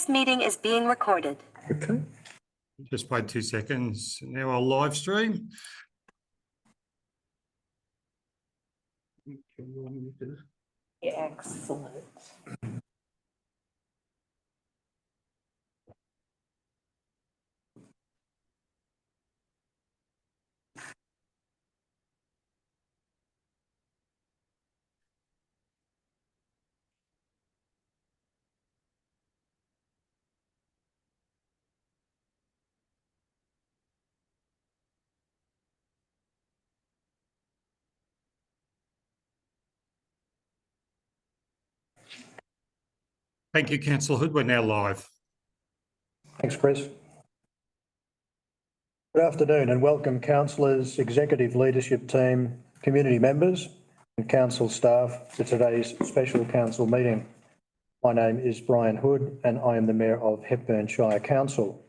This meeting is being recorded. Okay. Just wait 2 seconds. Now I'll live stream. Excellent. Thank you, Councillor Hood. We're now live. Thanks, Chris. Good afternoon and welcome councillors, executive leadership team, community members and council staff to today's special council meeting. My name is Brian Hood and I am the Mayor of Hepburn Shire Council.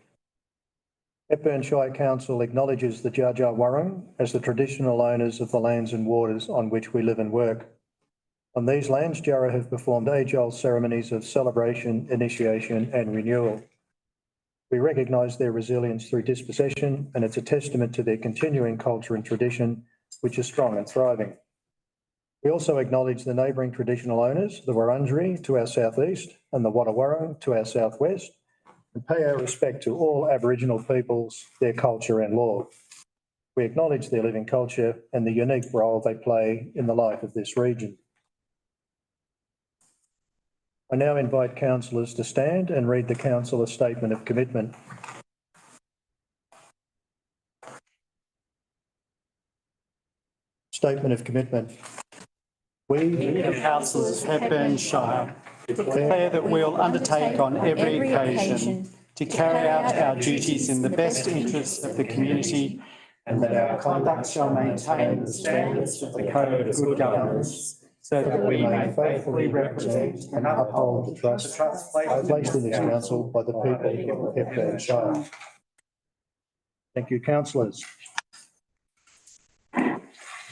Hepburn Shire Council acknowledges the Dja Dja Wurrung as the traditional owners of the lands and waters on which we live and work. On these lands, Djarra have performed age-old ceremonies of celebration, initiation and renewal. We recognise their resilience through dispossession and it's a testament to their continuing culture and tradition, which is strong and thriving. We also acknowledge the neighbouring traditional owners, the Wurundjeri to our southeast and the Wadda Wurrung to our southwest, and pay our respect to all Aboriginal peoples, their culture and law. We acknowledge their living culture and the unique role they play in the life of this region. I now invite councillors to stand and read the councillor statement of commitment. Statement of commitment. We, the councillors of Hepburn Shire, declare that we will undertake on every occasion to carry out our duties in the best interests of the community and that our conduct shall maintain the standards of the Code of Good Governance, so that we may faithfully represent and uphold the trust placed in this council by the people of Hepburn Shire. Thank you, councillors.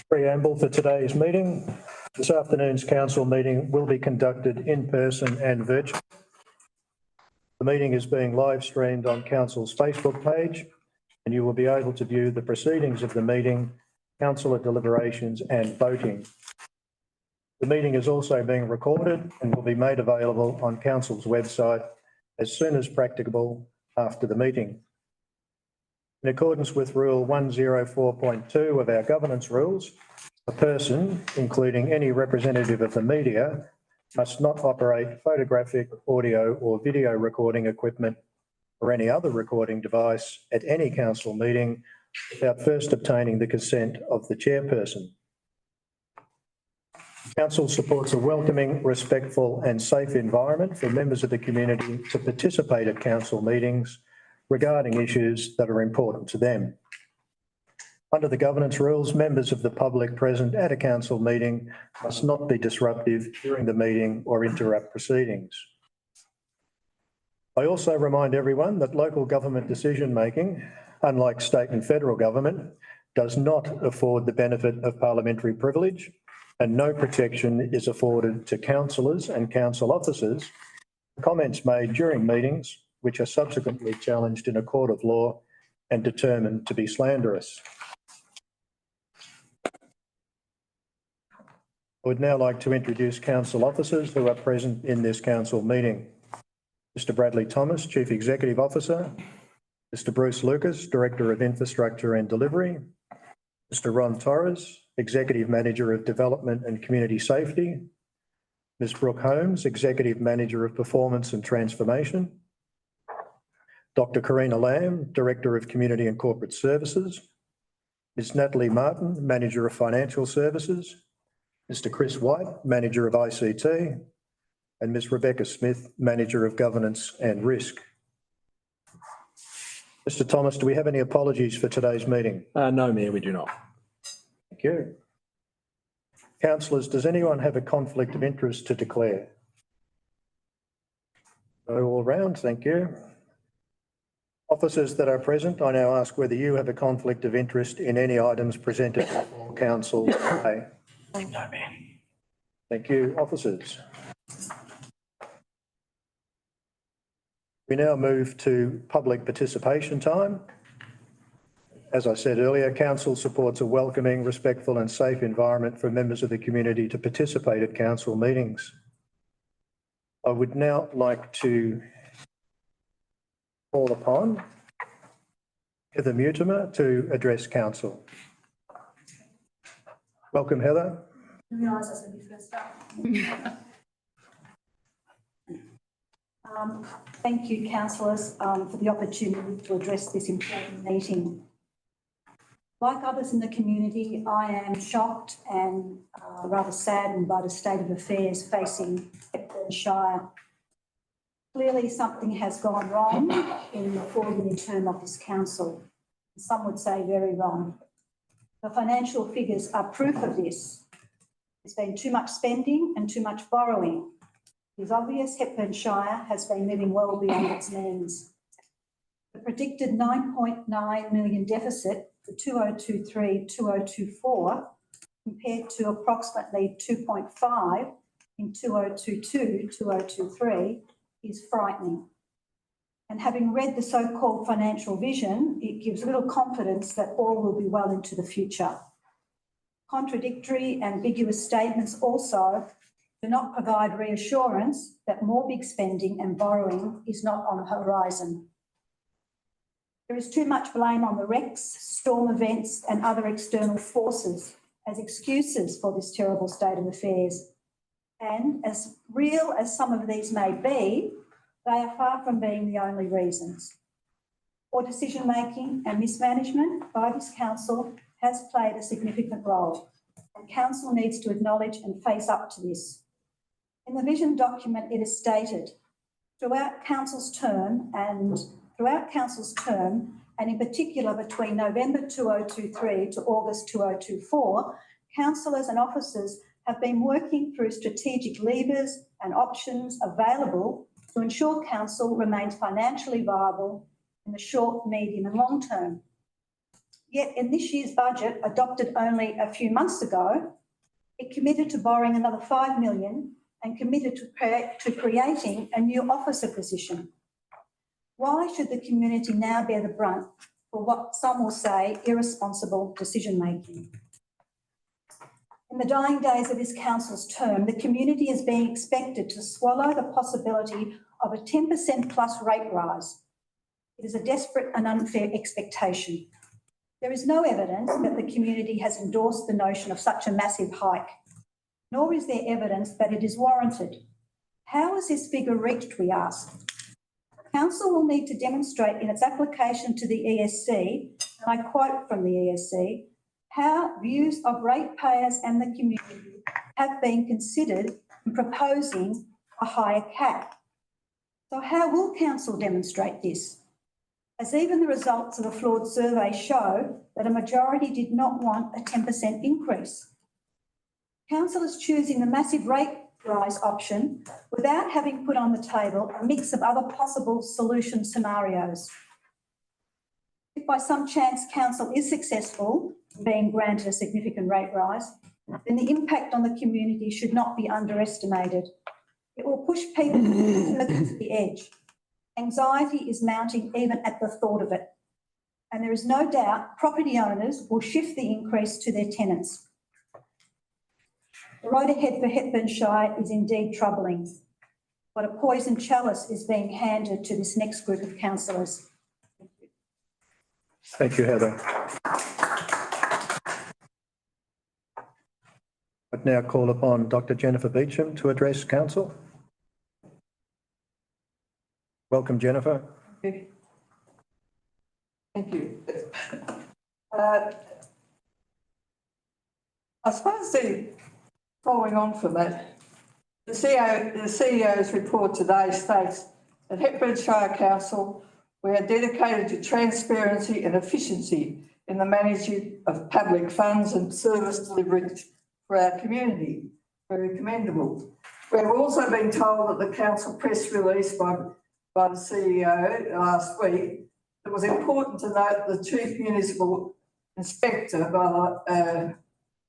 Preamble for today's meeting. This afternoon's council meeting will be conducted in person and virtually. The meeting is being live streamed on council's Facebook page and you will be able to view the proceedings of the meeting, councillor deliberations and voting. The meeting is also being recorded and will be made available on council's website as soon as practicable after the meeting. In accordance with Rule 104.2 of our governance rules, a person, including any representative of the media, must not operate photographic, audio or video recording equipment or any other recording device at any council meeting without first obtaining the consent of the chairperson. Council supports a welcoming, respectful and safe environment for members of the community to participate at council meetings regarding issues that are important to them. Under the governance rules, members of the public present at a council meeting must not be disruptive during the meeting or interrupt proceedings. I also remind everyone that local government decision-making, unlike state and federal government, does not afford the benefit of parliamentary privilege and no protection is afforded to councillors and council officers for comments made during meetings which are subsequently challenged in a court of law and determined to be slanderous. I would now like to introduce council officers who are present in this council meeting. Mr. Bradley Thomas, Chief Executive Officer, Mr. Bruce Lucas, Director of Infrastructure and Delivery, Mr. Ron Torres, Executive Manager of Development and Community Safety, Ms. Brooke Holmes, Executive Manager of Performance and Transformation, Dr. Karina Lamb, Director of Community and Corporate Services, Ms. Natalie Martin, Manager of Financial Services, Mr. Chris White, Manager of ICT, and Ms. Rebecca Smith, Manager of Governance and Risk. Mr. Thomas, do we have any apologies for today's meeting? No, Mayor, we do not. Thank you. Councillors, does anyone have a conflict of interest to declare? No, all round, thank you. Officers that are present, I now ask whether you have a conflict of interest in any items presented before council today. No, Mayor. Thank you, officers. We now move to public participation time. As I said earlier, council supports a welcoming, respectful and safe environment for members of the community to participate at council meetings. I would now like to call upon Heather Mutimer to address council. Welcome, Heather. I didn't realise I was going to be first up. Thank you, councillors, for the opportunity to address this important meeting. Like others in the community, I am shocked and rather saddened by the state of affairs facing Hepburn Shire. Clearly, something has gone wrong in the 4-year term of this council. Some would say very wrong. The financial figures are proof of this. There's been too much spending and too much borrowing. It is obvious Hepburn Shire has been living well beyond its means. The predicted 9.9 million deficit for 2023-2024 compared to approximately 2.5 in 2022-2023 is frightening. And having read the so-called financial vision, it gives little confidence that all will be well into the future. Contradictory, ambiguous statements also do not provide reassurance that more big spending and borrowing is not on the horizon. There is too much blame on the wrecks, storm events and other external forces as excuses for this terrible state of affairs. And as real as some of these may be, they are far from being the only reasons. Poor decision-making and mismanagement by this council has played a significant role, and council needs to acknowledge and face up to this. In the vision document, it is stated, throughout council's term, and in particular between November 2023 to August 2024, councillors and officers have been working through strategic levers and options available to ensure council remains financially viable in the short, medium and long term. Yet in this year's budget, adopted only a few months ago, it committed to borrowing another $5 million and committed to creating a new officer position. Why should the community now bear the brunt for what some will say irresponsible decision-making? In the dying days of this council's term, the community is being expected to swallow the possibility of a 10% plus rate rise. It is a desperate and unfair expectation. There is no evidence that the community has endorsed the notion of such a massive hike, nor is there evidence that it is warranted. How is this figure reached, we ask? Council will need to demonstrate in its application to the ESC, and I quote from the ESC, how views of ratepayers and the community have been considered in proposing a higher cap. So how will council demonstrate this? As even the results of the flawed survey show that a majority did not want a 10% increase. Council is choosing the massive rate rise option without having put on the table a mix of other possible solution scenarios. If by some chance council is successful in being granted a significant rate rise, then the impact on the community should not be underestimated. It will push people to the edge. Anxiety is mounting even at the thought of it. And there is no doubt property owners will shift the increase to their tenants. The road ahead for Hepburn Shire is indeed troubling, but a poison chalice is being handed to this next group of councillors. Thank you, Heather. I'd now call upon Dr. Jennifer Beecham to address council. Welcome, Jennifer. Thank you. I suppose following on from that, the CEO's report today states that Hepburn Shire Council, we are dedicated to transparency and efficiency in the management of public funds and service delivery for our community. Very commendable. We've also been told that the council press release by the CEO last week, it was important to note the Chief Municipal Inspector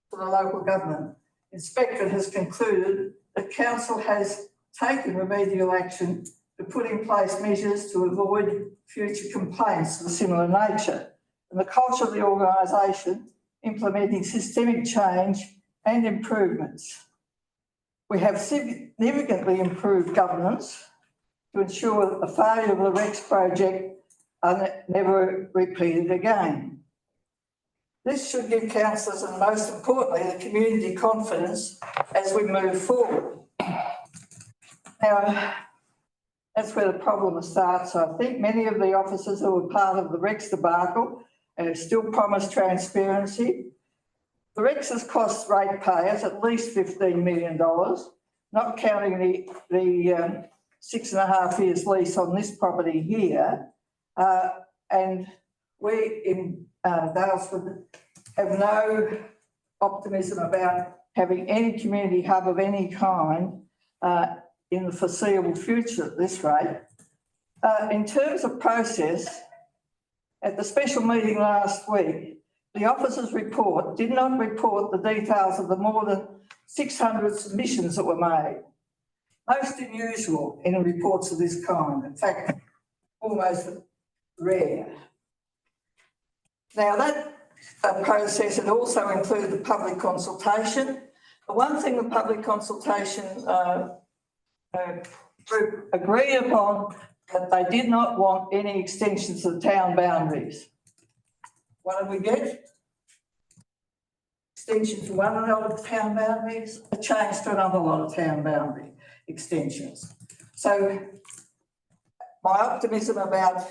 for the local government. Inspector has concluded that council has taken remedial action to put in place measures to avoid future complaints of a similar nature, and the culture of the organisation implementing systemic change and improvements. We have significantly improved governance to ensure that the failure of the REX project are never repeated again. This should give councillors and most importantly the community confidence as we move forward. Now, that's where the problem starts. I think many of the officers who were part of the REX debacle and still promise transparency. The REX has cost ratepayers at least $15 million, not counting the 6.5 years lease on this property here. And we in Daylesford have no optimism about having any community hub of any kind in the foreseeable future at this rate. In terms of process, at the special meeting last week, the officers' report did not report the details of the more than 600 submissions that were made. Most unusual in reports of this kind, in fact, almost rare. Now that process had also included the public consultation. The one thing the public consultation group agreed upon that they did not want any extensions of the town boundaries. What did we get? Extension to one lot of town boundaries, a change to another lot of town boundary extensions. So my optimism about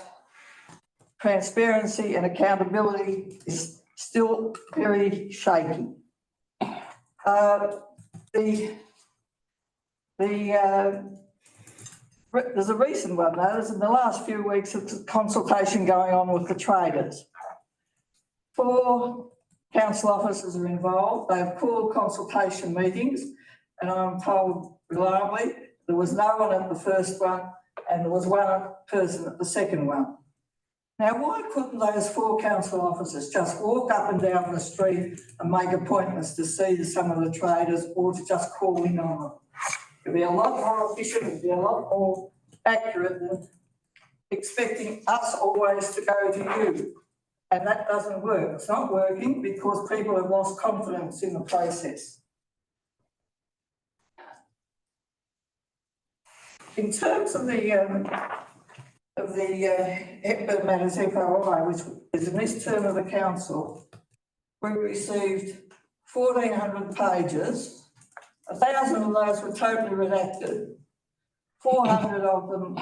transparency and accountability is still very shaky. There's a recent one though, there's in the last few weeks of consultation going on with the traders. 4 council officers are involved. They've called consultation meetings and I'm told reliably there was no one at the first one and there was one person at the second one. Now, why couldn't those 4 council officers just walk up and down the street and make appointments to see some of the traders or to just call in on them? It'd be a lot more efficient, it'd be a lot more accurate than expecting us always to go to you. And that doesn't work. It's not working because people have lost confidence in the process. In terms of the Hepburn Matters FOI, which is in this term of the council, we received 1,400 pages. 1,000 of those were totally redacted. 400 of them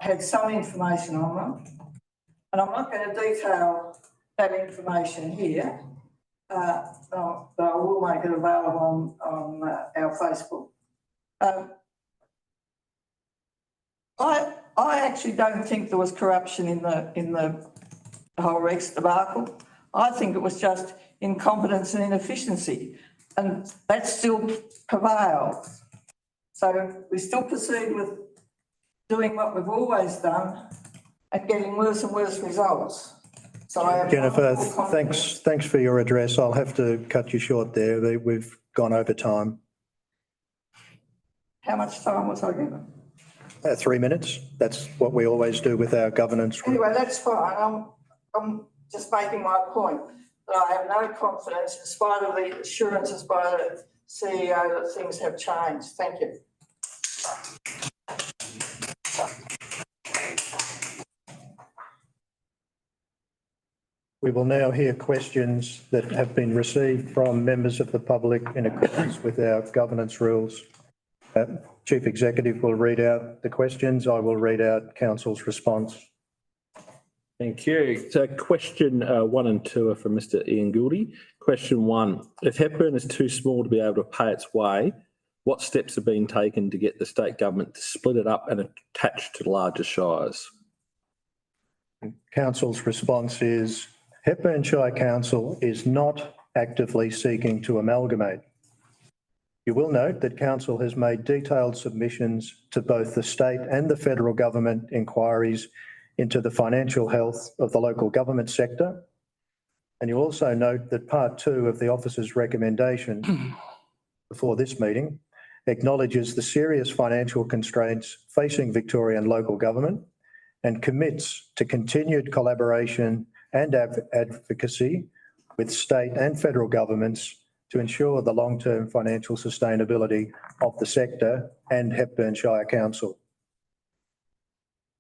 had some information on them. And I'm not going to detail that information here, but I will make it available on our Facebook. I actually don't think there was corruption in the whole REX debacle. I think it was just incompetence and inefficiency, and that still prevails. So we still proceed with doing what we've always done and getting worse and worse results. So I have Jennifer, thanks for your address. I'll have to cut you short there. We've gone over time. How much time was I given? 3 minutes. That's what we always do with our governance. Anyway, that's fine. I'm just making my point that I have no confidence, in spite of the assurances by the CEO, that things have changed. Thank you. We will now hear questions that have been received from members of the public in accordance with our governance rules. Chief Executive will read out the questions. I will read out Council's response. Thank you. So question 1 and 2 are from Mr. Ian Gouldy. Question 1, if Hepburn is too small to be able to pay its way, what steps have been taken to get the state government to split it up and attach to larger shires? Council's response is Hepburn Shire Council is not actively seeking to amalgamate. You will note that Council has made detailed submissions to both the state and the federal government inquiries into the financial health of the local government sector. And you also note that part 2 of the officer's recommendation before this meeting acknowledges the serious financial constraints facing Victorian local government and commits to continued collaboration and advocacy with state and federal governments to ensure the long-term financial sustainability of the sector and Hepburn Shire Council.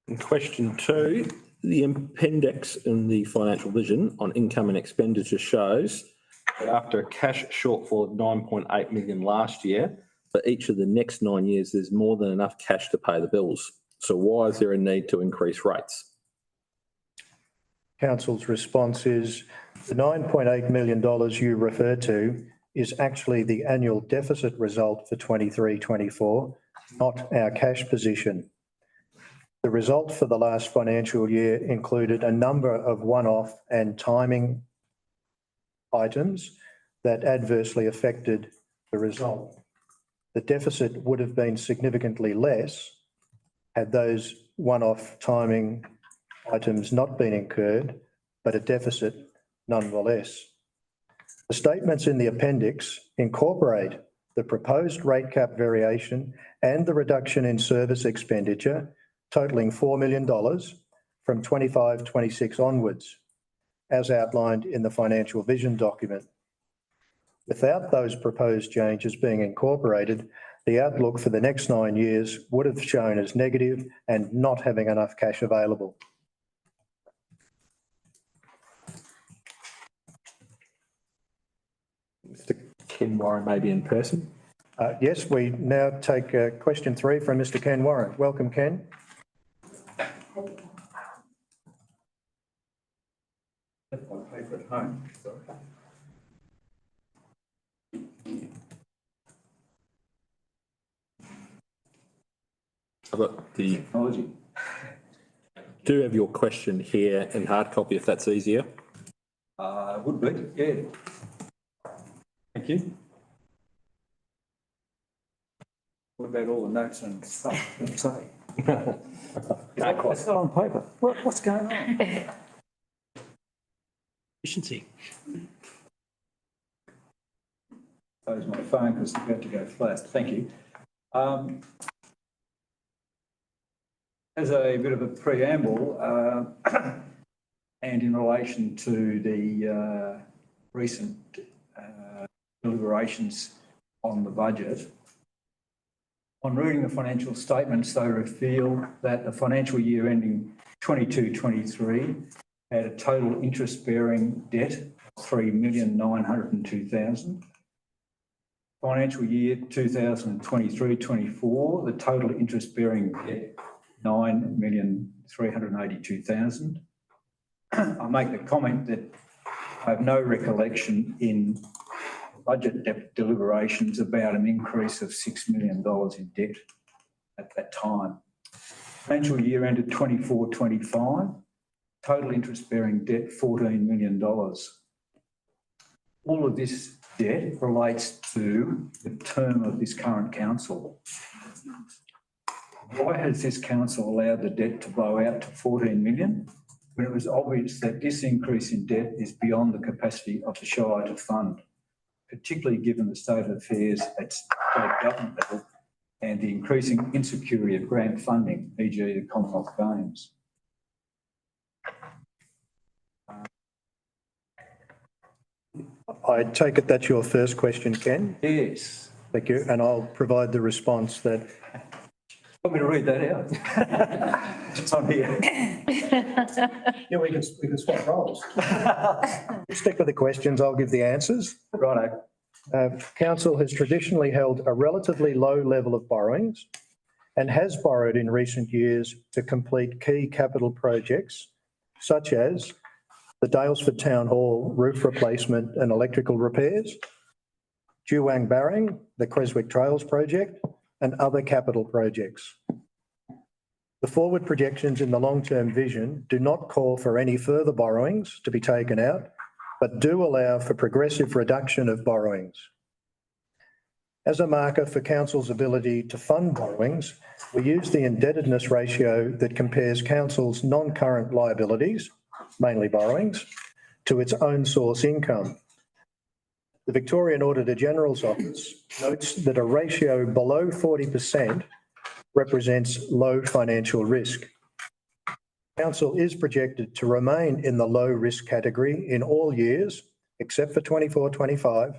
And question 2, the appendix in the financial vision on income and expenditure shows that after a cash shortfall of 9.8 million last year, for each of the next 9 years, there's more than enough cash to pay the bills. So why is there a need to increase rates? Council's response is the $9.8 million you referred to is actually the annual deficit result for 23-24, not our cash position. The result for the last financial year included a number of one-off and timing items that adversely affected the result. The deficit would have been significantly less had those one-off timing items not been incurred, but a deficit nonetheless. The statements in the appendix incorporate the proposed rate cap variation and the reduction in service expenditure totalling $4 million from 25-26 onwards, as outlined in the financial vision document. Without those proposed changes being incorporated, the outlook for the next 9 years would have shown as negative and not having enough cash available. Mr. Ken Warren may be in person. Yes, we now take question 3 from Mr. Ken Warren. Welcome, Ken. Paper at home, sorry. I've got the, Technology. do have your question here in hard copy if that's easier. Would be, yeah. Thank you. What about all the notes and stuff? Say. It's not on paper. What's going on? Efficiency. Close my phone because it's about to go flat. Thank you. As a bit of a preamble, and in relation to the recent deliberations on the budget, on reading the financial statements, they reveal that the financial year ending 22-23 had a total interest-bearing debt of $3,902,000. Financial year 2023-24, the total interest-bearing debt $9,382,000. I make the comment that I have no recollection in budget deliberations about an increase of $6 million in debt at that time. Financial year ended 24-25, total interest-bearing debt $14 million. All of this debt relates to the term of this current council. Why has this council allowed the debt to blow out to 14 million when it was obvious that this increase in debt is beyond the capacity of the Shire to fund, particularly given the state of affairs at state government level and the increasing insecurity of grant funding, e.g. the Commonwealth Games? I take it that's your first question, Ken? Yes. Thank you. And I'll provide the response that... Want me to read that out? It's on here. Yeah, we can swap roles. Stick with the questions, I'll give the answers. Righto. Council has traditionally held a relatively low level of borrowings and has borrowed in recent years to complete key capital projects such as the Daylesford Town Hall roof replacement and electrical repairs, Juwang Barring, the Creswick Trails project, and other capital projects. The forward projections in the long-term vision do not call for any further borrowings to be taken out, but do allow for progressive reduction of borrowings. As a marker for Council's ability to fund borrowings, we use the indebtedness ratio that compares Council's non-current liabilities, mainly borrowings, to its own source income. The Victorian Auditor General's Office notes that a ratio below 40% represents low financial risk. Council is projected to remain in the low risk category in all years, except for 24-25,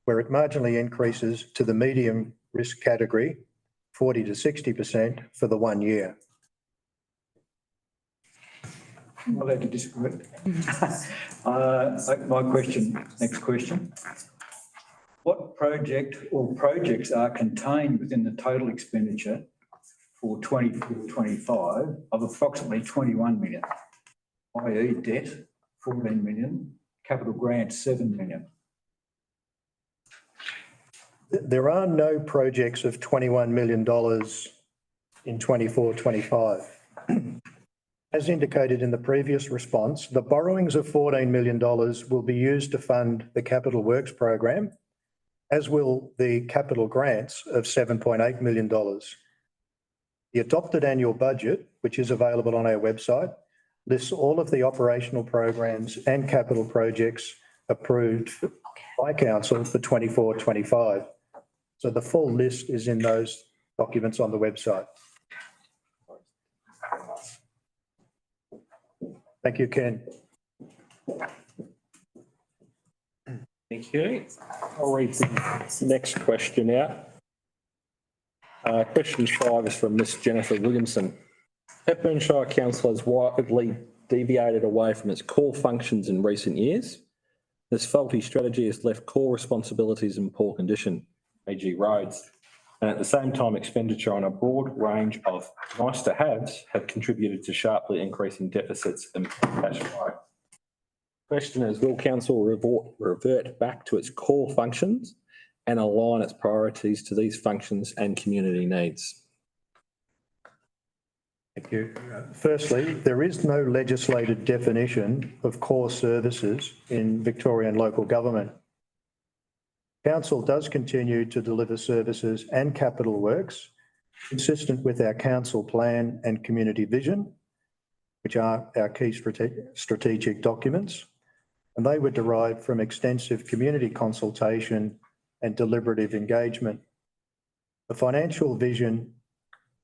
where it marginally increases to the medium risk category, 40 to 60% for the 1 year. I'm allowed to disagree. My question, next question. What project or projects are contained within the total expenditure for 24-25 of approximately 21 million, i.e. debt 14 million, capital grant 7 million? There are no projects of $21 million in 24-25. As indicated in the previous response, the borrowings of $14 million will be used to fund the capital works program, as will the capital grants of $7.8 million. The adopted annual budget, which is available on our website, lists all of the operational programs and capital projects approved by council for 24-25. So the full list is in those documents on the website. Thank you, Ken. Thank you. I'll read the next question out. Question 5 is from Miss Jennifer Williamson. Hepburn Shire Council has widely deviated away from its core functions in recent years. This faulty strategy has left core responsibilities in poor condition, e.g. roads, and at the same time expenditure on a broad range of nice to haves have contributed to sharply increasing deficits and cash flow. Question is, will council revert back to its core functions and align its priorities to these functions and community needs? Thank you. Firstly, there is no legislated definition of core services in Victorian local government. Council does continue to deliver services and capital works consistent with our council plan and community vision, which are our key strategic documents, and they were derived from extensive community consultation and deliberative engagement. The financial vision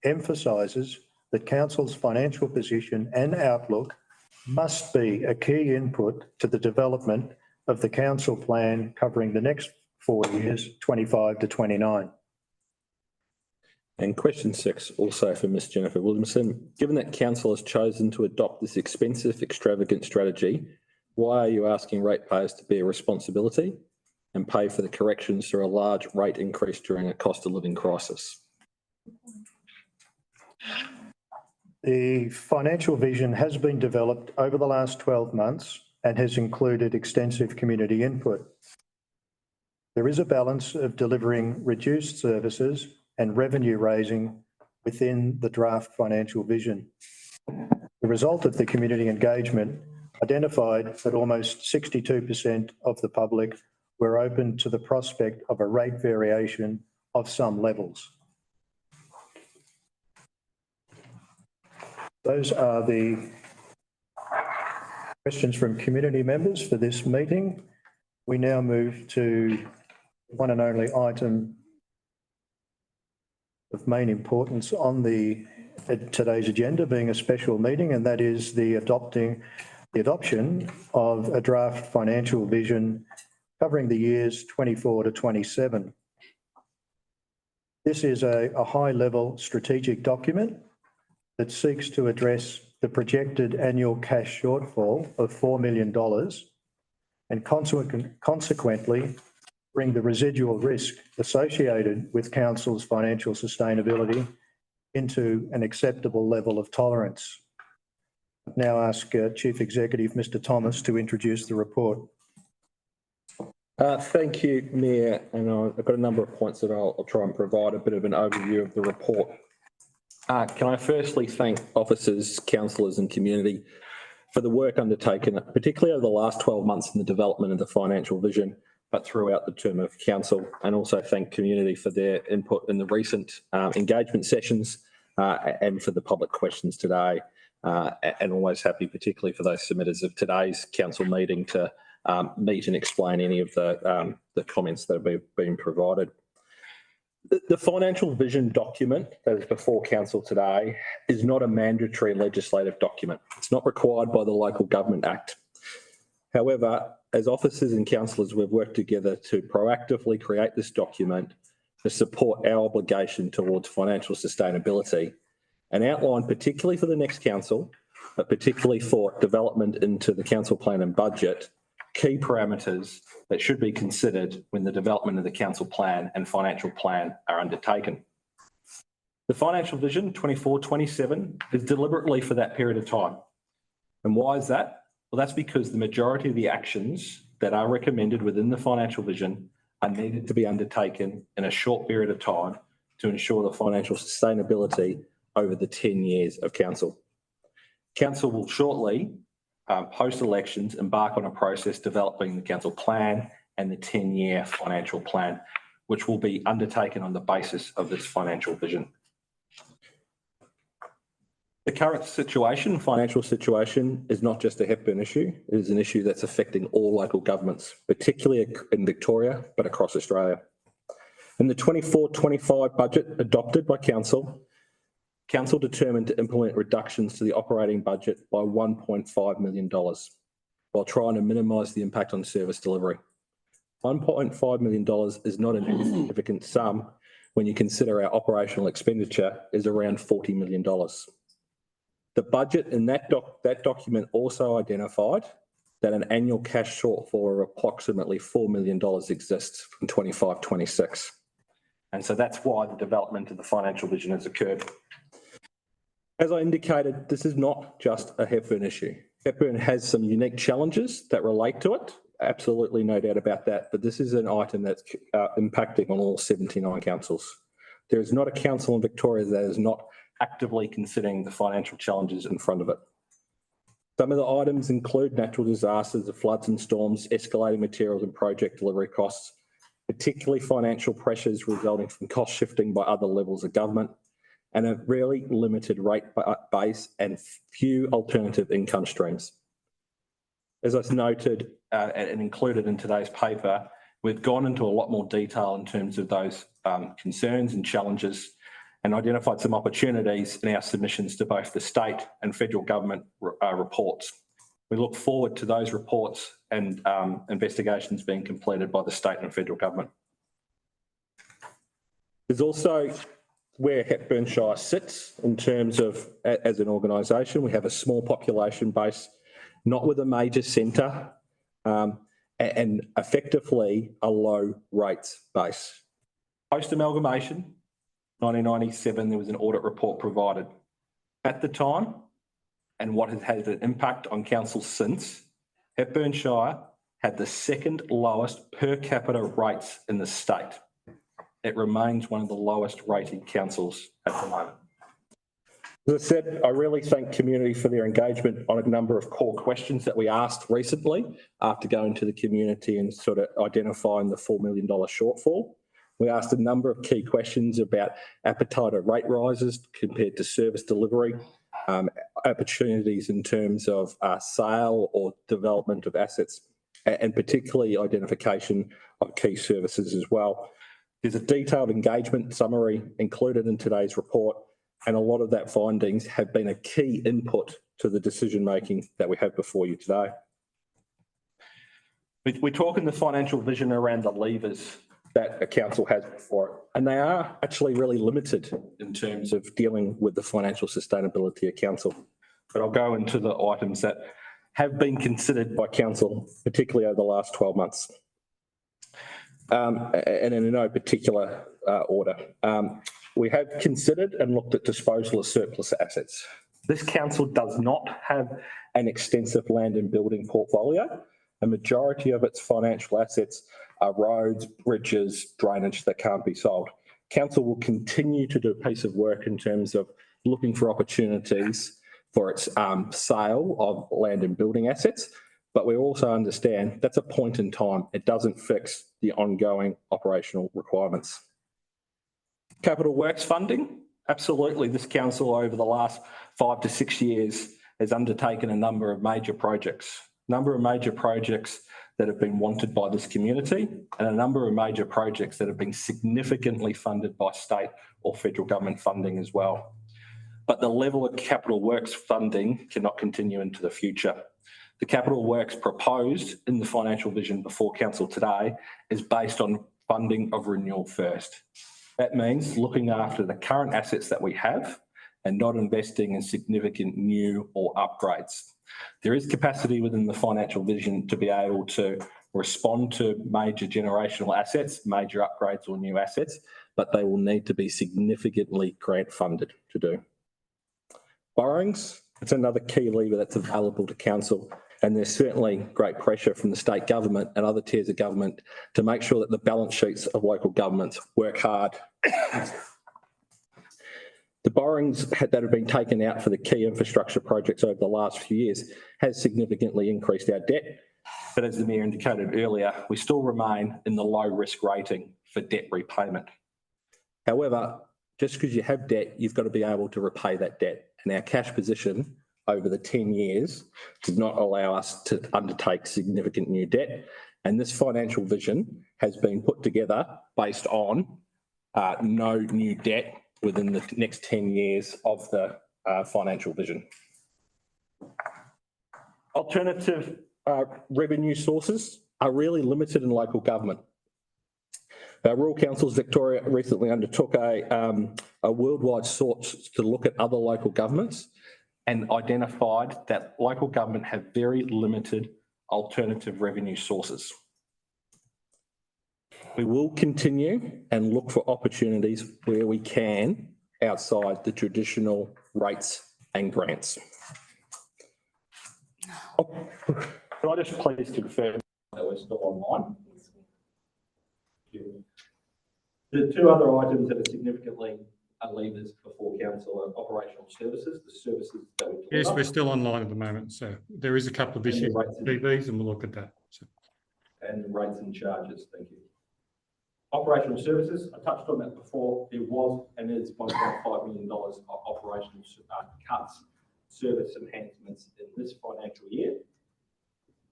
emphasises that council's financial position and outlook must be a key input to the development of the council plan covering the next 4 years, 25 to 29. And question 6, also for Ms Jennifer Williamson. Given that council has chosen to adopt this expensive, extravagant strategy, why are you asking ratepayers to bear responsibility and pay for the corrections through a large rate increase during a cost of living crisis? The financial vision has been developed over the last 12 months and has included extensive community input. There is a balance of delivering reduced services and revenue raising within the draft financial vision. The result of the community engagement identified that almost 62% of the public were open to the prospect of a rate variation of some levels. Those are the questions from community members for this meeting. We now move to one and only item of main importance on today's agenda, being a special meeting, and that is the adoption of a draft financial vision covering the years 24 to 27. This is a high-level strategic document that seeks to address the projected annual cash shortfall of $4 million and consequently bring the residual risk associated with council's financial sustainability into an acceptable level of tolerance. I now ask Chief Executive Mr Thomas to introduce the report. Thank you, Mayor, and I've got a number of points that I'll try and provide a bit of an overview of the report. Can I firstly thank officers, councillors and community for the work undertaken, particularly over the last 12 months in the development of the financial vision, but throughout the term of council, and also thank community for their input in the recent engagement sessions and for the public questions today. And always happy, particularly for those submitters of today's council meeting, to meet and explain any of the comments that have been provided. The financial vision document that is before council today is not a mandatory legislative document. It's not required by the Local Government Act. However, as officers and councillors, we've worked together to proactively create this document to support our obligation towards financial sustainability and outline, particularly for the next council, but particularly for development into the council plan and budget, key parameters that should be considered when the development of the council plan and financial plan are undertaken. The financial vision 24-27 is deliberately for that period of time. And why is that? Well, that's because the majority of the actions that are recommended within the financial vision are needed to be undertaken in a short period of time to ensure the financial sustainability over the 10 years of council. Council will shortly, post-elections, embark on a process developing the council plan and the 10-year financial plan, which will be undertaken on the basis of this financial vision. The current situation, financial situation, is not just a Hepburn issue. It is an issue that's affecting all local governments, particularly in Victoria, but across Australia. In the 24-25 budget adopted by Council determined to implement reductions to the operating budget by $1.5 million while trying to minimise the impact on service delivery. $1.5 million is not an insignificant sum when you consider our operational expenditure is around $40 million. The budget in that document also identified that an annual cash shortfall of approximately $4 million exists from 25-26. And so that's why the development of the financial vision has occurred. As I indicated, this is not just a Hepburn issue. Hepburn has some unique challenges that relate to it, absolutely no doubt about that, but this is an item that's impacting on all 79 councils. There is not a council in Victoria that is not actively considering the financial challenges in front of it. Some of the items include natural disasters, the floods and storms, escalating materials and project delivery costs, particularly financial pressures resulting from cost shifting by other levels of government, and a really limited rate base and few alternative income streams. As I noted and included in today's paper, we've gone into a lot more detail in terms of those concerns and challenges and identified some opportunities in our submissions to both the state and federal government reports. We look forward to those reports and investigations being completed by the state and federal government. There's also where Hepburn Shire sits in terms of, as an organisation, we have a small population base, not with a major centre, and effectively a low rates base. Post-amalgamation, 1997, there was an audit report provided. At the time, and what has had an impact on council since, Hepburn Shire had the second lowest per capita rates in the state. It remains one of the lowest rated councils at the moment. As I said, I really thank community for their engagement on a number of core questions that we asked recently after going to the community and sort of identifying the $4 million shortfall. We asked a number of key questions about appetite of rate rises compared to service delivery, opportunities in terms of sale or development of assets, and particularly identification of key services as well. There's a detailed engagement summary included in today's report, and a lot of that findings have been a key input to the decision making that we have before you today. We talk in the financial vision around the levers that a council has before it, and they are actually really limited in terms of dealing with the financial sustainability of council. But I'll go into the items that have been considered by council, particularly over the last 12 months. And in no particular order. We have considered and looked at disposal of surplus assets. This council does not have an extensive land and building portfolio. A majority of its financial assets are roads, bridges, drainage that can't be sold. Council will continue to do a piece of work in terms of looking for opportunities for its sale of land and building assets, but we also understand that's a point in time. It doesn't fix the ongoing operational requirements. Capital works funding, absolutely. This council over the last 5 to 6 years has undertaken a number of major projects that have been wanted by this community and a number of major projects that have been significantly funded by state or federal government funding as well. But the level of capital works funding cannot continue into the future. The capital works proposed in the financial vision before council today is based on funding of renewal first. That means looking after the current assets that we have and not investing in significant new or upgrades. There is capacity within the financial vision to be able to respond to major generational assets, major upgrades or new assets, but they will need to be significantly grant funded to do. Borrowings, it's another key lever that's available to council, and there's certainly great pressure from the state government and other tiers of government to make sure that the balance sheets of local governments work hard. The borrowings that have been taken out for the key infrastructure projects over the last few years has significantly increased our debt. But as the Mayor indicated earlier, we still remain in the low risk rating for debt repayment. However, just because you have debt, you've got to be able to repay that debt. And our cash position over the 10 years does not allow us to undertake significant new debt. And this financial vision has been put together based on no new debt within the next 10 years of the financial vision. Alternative revenue sources are really limited in local government. Rural Councils Victoria recently undertook a worldwide search to look at other local governments and identified that local government have very limited alternative revenue sources. We will continue and look for opportunities where we can outside the traditional rates and grants. Can I just please confirm that we're still online? The two other items that are significantly levers before council are operational services, the services that we deliver. Yes, we're still online at the moment, so there is a couple of issues with TVs and we'll look at that. So. And the rates and charges, thank you. Operational services, I touched on that before. There was and is $1.5 million of operational cuts, service enhancements in this financial year.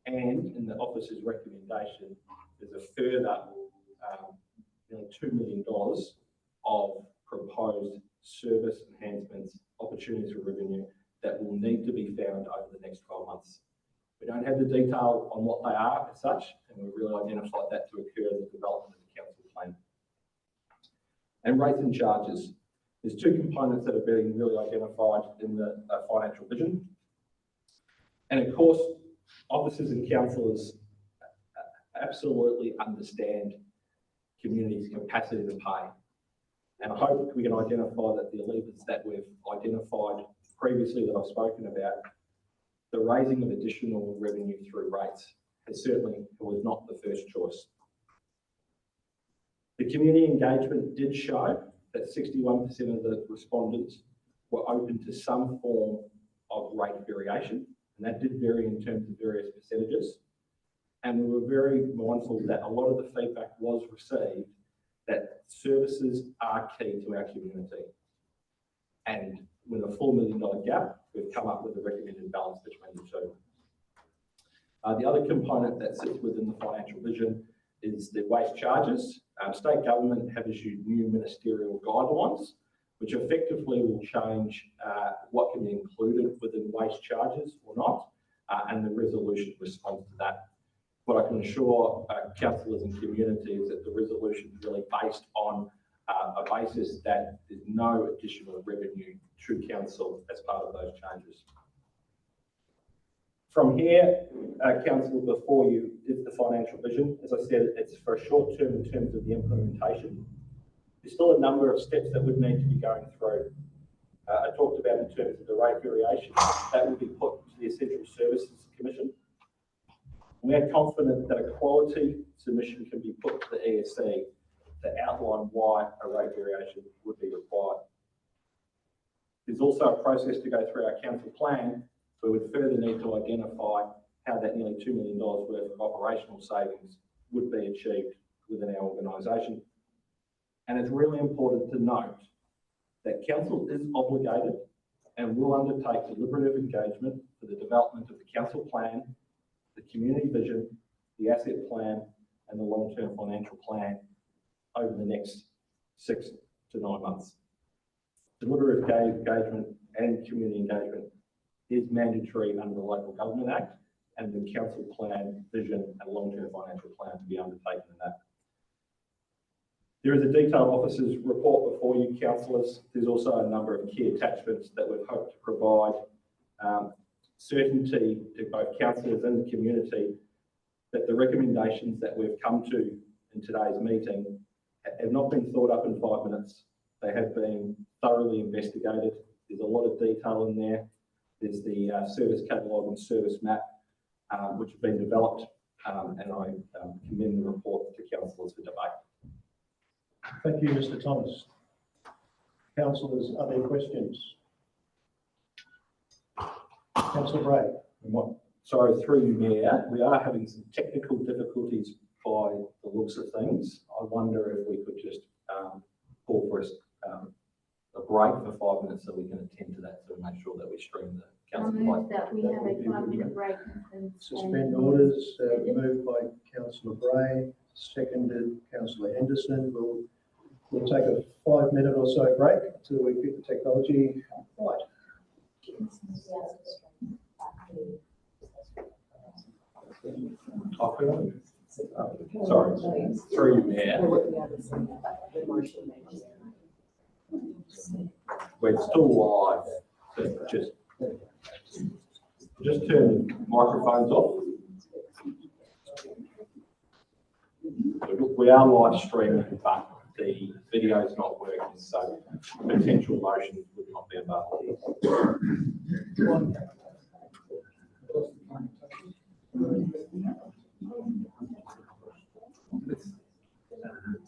And in the officer's recommendation, there's a further nearly $2 million of proposed service enhancements, opportunities for revenue that will need to be found over the next 12 months. We don't have the detail on what they are as such, and we've really identified that to occur in the development of the council plan. And rates and charges. There's two components that are being really identified in the financial vision. And of course, officers and councillors absolutely understand communities' capacity to pay. And I hope we can identify that the levers that we've identified previously that I've spoken about, the raising of additional revenue through rates was not the first choice. The community engagement did show that 61% of the respondents were open to some form of rate variation, and that did vary in terms of various percentages. And we were very mindful that a lot of the feedback was received that services are key to our community. And with a $4 million gap, we've come up with a recommended balance between the two. The other component that sits within the financial vision is the waste charges. State government have issued new ministerial guidelines, which effectively will change what can be included within waste charges or not, and the resolution responds to that. What I can assure councillors and community is that the resolution is really based on a basis that there's no additional revenue to council as part of those changes. From here, council, before you is the financial vision. As I said, it's for a short term in terms of the implementation. There's still a number of steps that would need to be going through. I talked about in terms of the rate variation, that will be put to the Essential Services Commission. We are confident that a quality submission can be put to the ESC to outline why a rate variation would be required. There's also a process to go through our council plan where we would further need to identify how that nearly $2 million worth of operational savings would be achieved within our organisation. And it's really important to note that council is obligated and will undertake deliberative engagement for the development of the council plan, the community vision, the asset plan and the long-term financial plan over the next 6 to 9 months. Delivery of engagement and community engagement is mandatory under the Local Government Act and the council plan, vision and long-term financial plan to be undertaken in that. There is a detailed officers report before you, councillors. There's also a number of key attachments that we've hoped to provide certainty to both councillors and the community that the recommendations that we've come to in today's meeting have not been thought up in 5 minutes. They have been thoroughly investigated. There's a lot of detail in there. There's the service catalogue and service map, which have been developed, and I commend the report to councillors for debate. Thank you, Mr Thomas. Councillors, are there questions? Councillor Bray. Sorry, through you, Mayor, we are having some technical difficulties by the looks of things. I wonder if we could just call for a break for 5 minutes so we can attend to that, so we make sure that we stream the council. That we have a 5-minute break. Suspend orders, moved by councillor Bray, seconded councillor Henderson. We'll take a 5-minute or so break until we get the technology right. Sorry, through you, Mayor. We're still live, but just turn the microphones off. We are live streaming, but the video is not working, so potential motion would not be available.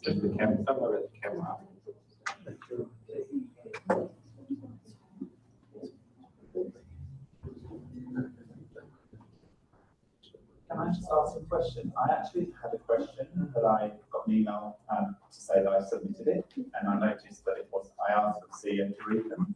Just the camera, don't worry about the camera. Can I just ask a question? I actually had a question that I got an email to say that I submitted it, and I noticed that it was, I asked the CEO to read them.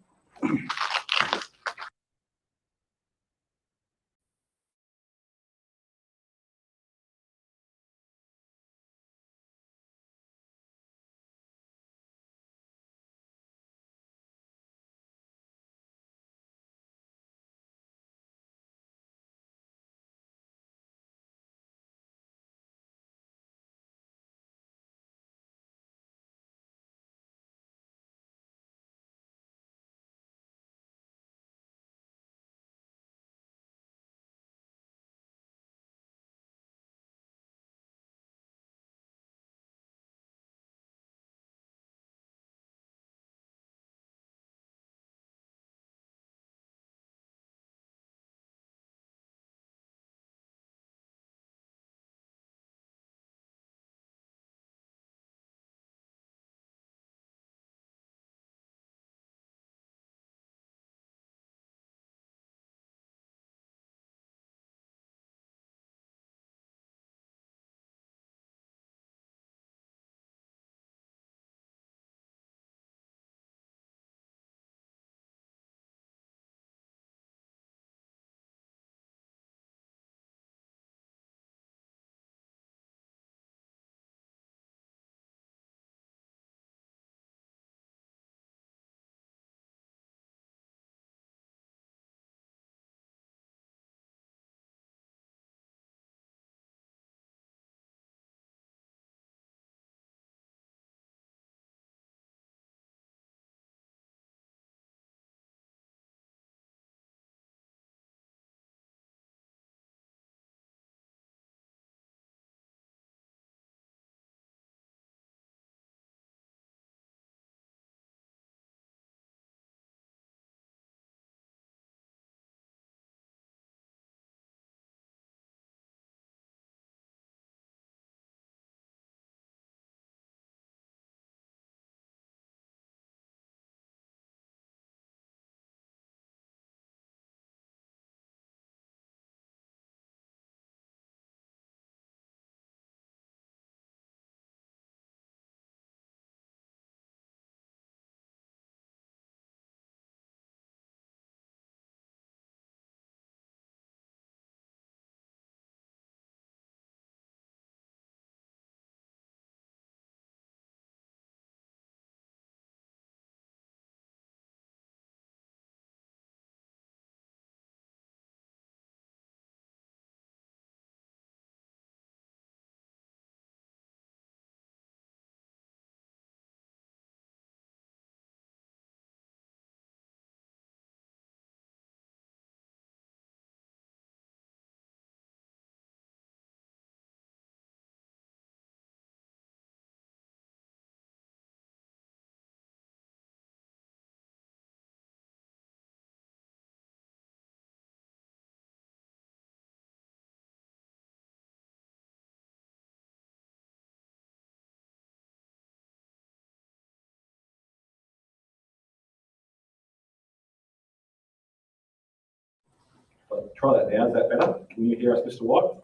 try that now. Is that better? Can you hear us, Mr. White?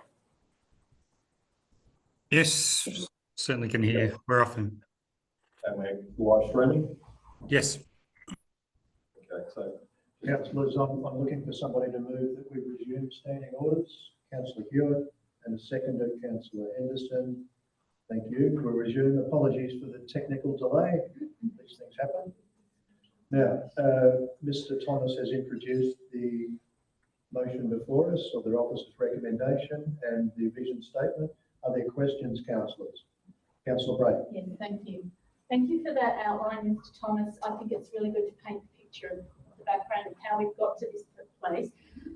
Yes, certainly can hear you. We're often. And we're live streaming? Yes. Okay, so Councillors, I'm looking for somebody to move that we resume standing orders. Councillor Hewitt and a seconder, Councillor Henderson. Thank you. We'll resume. Apologies for the technical delay. These things happen. Now, Mr. Thomas has introduced the motion before us of the officer's recommendation and the vision statement. Are there questions, councillors? Councillor Bray. Yes, thank you. Thank you for that outline, Mr. Thomas. I think it's really good to paint the picture of the background of how we've got to this place.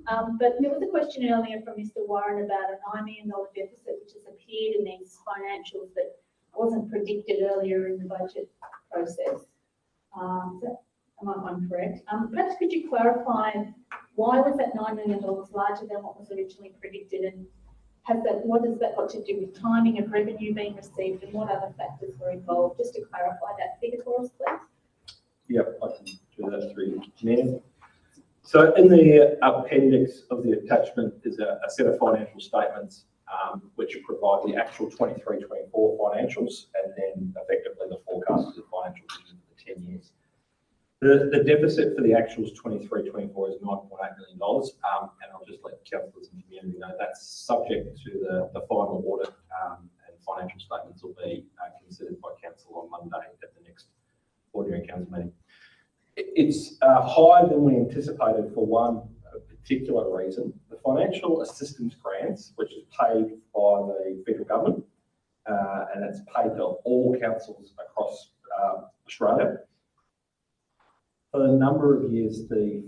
But there was a question earlier from Mr. Warren about a $9 million deficit, which has appeared in these financials that wasn't predicted earlier in the budget process. I'm correct. Perhaps could you clarify why was that $9 million larger than what was originally predicted, and what has that got to do with timing of revenue being received, and what other factors were involved? Just to clarify that figure for us, please. yep, I can do that through Mayor. So in the appendix of the attachment is a set of financial statements which provide the actual 23-24 financials and then effectively the forecast of the financial vision for the 10 years. The deficit for the actuals 23-24 is $9.8 million, and I'll just let councillors and community know that's subject to the final audit, and financial statements will be considered by council on Monday at the next ordinary council meeting. It's higher than we anticipated for one particular reason. The financial assistance grants, which is paid by the federal government, and it's paid to all councils across Australia. For a number of years, the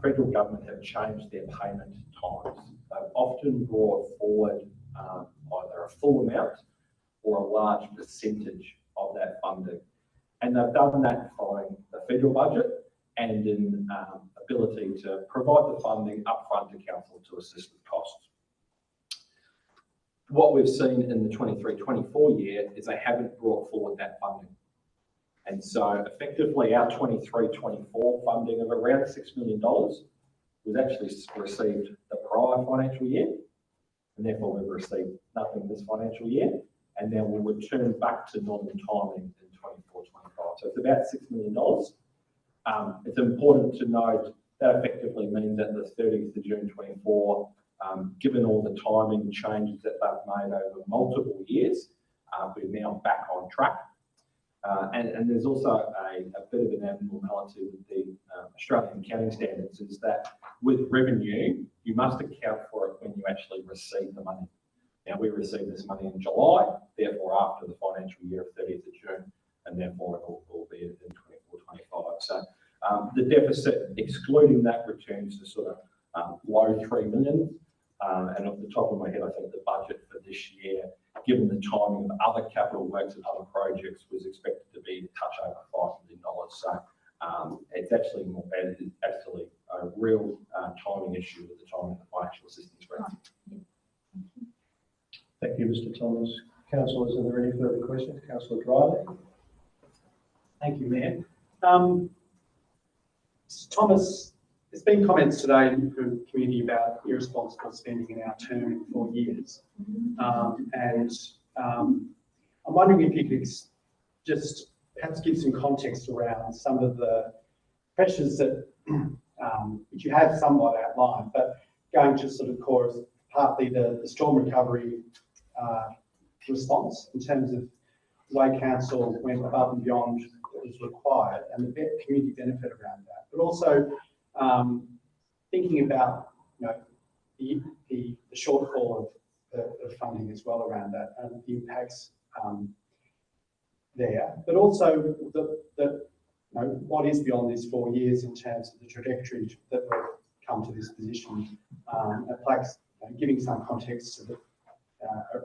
federal government have changed their payment times. They've often brought forward either a full amount or a large percentage of that funding. And they've done that following the federal budget and in ability to provide the funding upfront to council to assist with costs. What we've seen in the 23-24 year is they haven't brought forward that funding. And so effectively our 23-24 funding of around $6 million was actually received the prior financial year, and therefore we've received nothing this financial year, and then we'll return back to normal timing in 24-25. So it's about $6 million. It's important to note that effectively means that the 30th of June 24, given all the timing changes that they've made over multiple years, we're now back on track. And there's also a bit of an abnormality with the Australian accounting standards is that with revenue, you must account for it when you actually receive the money. Now, we received this money in July, therefore after the financial year of 30th of June, and therefore it will be in 24-25. So the deficit, excluding that, returns to sort of low $3 million. And off the top of my head, I think the budget for this year, given the timing of other capital works and other projects, was expected to be a touch over $5 million. So it's actually a real timing issue with the timing of the financial assistance grant. Thank you, Mr. Thomas. Councillors, are there any further questions? Councillor Dryden. Thank you, Mayor. Thomas, there's been comments today from the community about irresponsible spending in our term for years. I'm wondering if you could just perhaps give some context around some of the pressures that which you have somewhat outlined, but going to sort of cause partly the storm recovery response in terms of the way council went above and beyond what was required and the community benefit around that, but also thinking about the shortfall of funding as well around that and the impacts there, but also what is beyond this 4 years in terms of the trajectory that we've come to this position, and perhaps giving some context to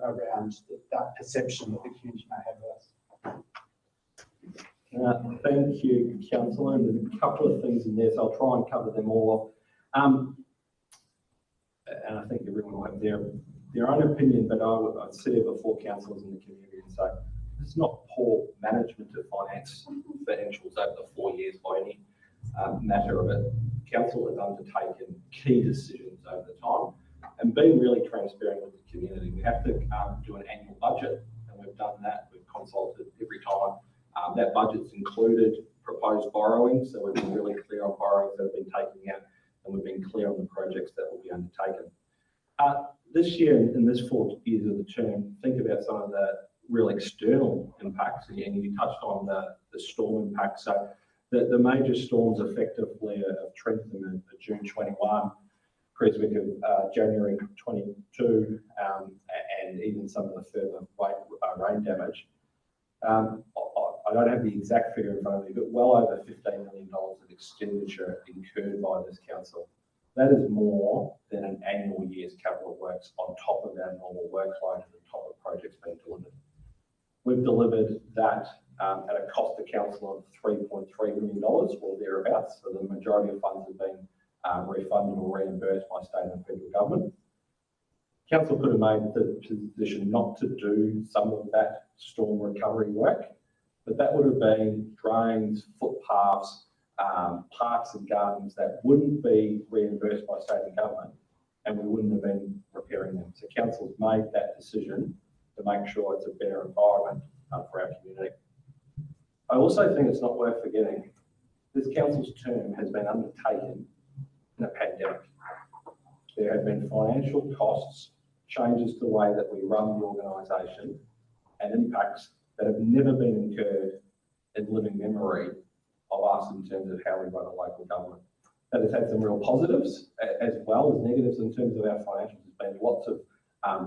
around that perception that the community may have of us. Thank you, Councillor. There's a couple of things in there, so I'll try and cover them all. And I think everyone will have their own opinion, but I'd sit here before councillors in the community and say it's not poor management of financials over the 4 years by any matter of it. Council has undertaken key decisions over the time and being really transparent with the community. We have to do an annual budget, and we've done that. We've consulted every time. That budget's included proposed borrowing, so we've been really clear on borrowings that have been taken out, and we've been clear on the projects that will be undertaken. This year, in this 4 years of the term, think about some of the real external impacts, and you touched on the storm impacts. So the major storms effectively of Trentham in June 21, Creswick of January 22, and even some of the further rain damage. I don't have the exact figure in front of me, but well over $15 million of expenditure incurred by this council. That is more than an annual year's capital works on top of our normal workload and on top of projects being delivered. We've delivered that at a cost to council of $3.3 million or thereabouts. So the majority of funds have been refunded or reimbursed by state and federal government. Council could have made the position not to do some of that storm recovery work, but that would have been drains, footpaths, parks and gardens that wouldn't be reimbursed by state and government, and we wouldn't have been repairing them. So council's made that decision to make sure it's a better environment for our community. I also think it's not worth forgetting this council's term has been undertaken in a pandemic. There have been financial costs, changes to the way that we run the organisation, and impacts that have never been incurred in living memory of us in terms of how we run a local government. That has had some real positives as well as negatives in terms of our financials. There's been lots of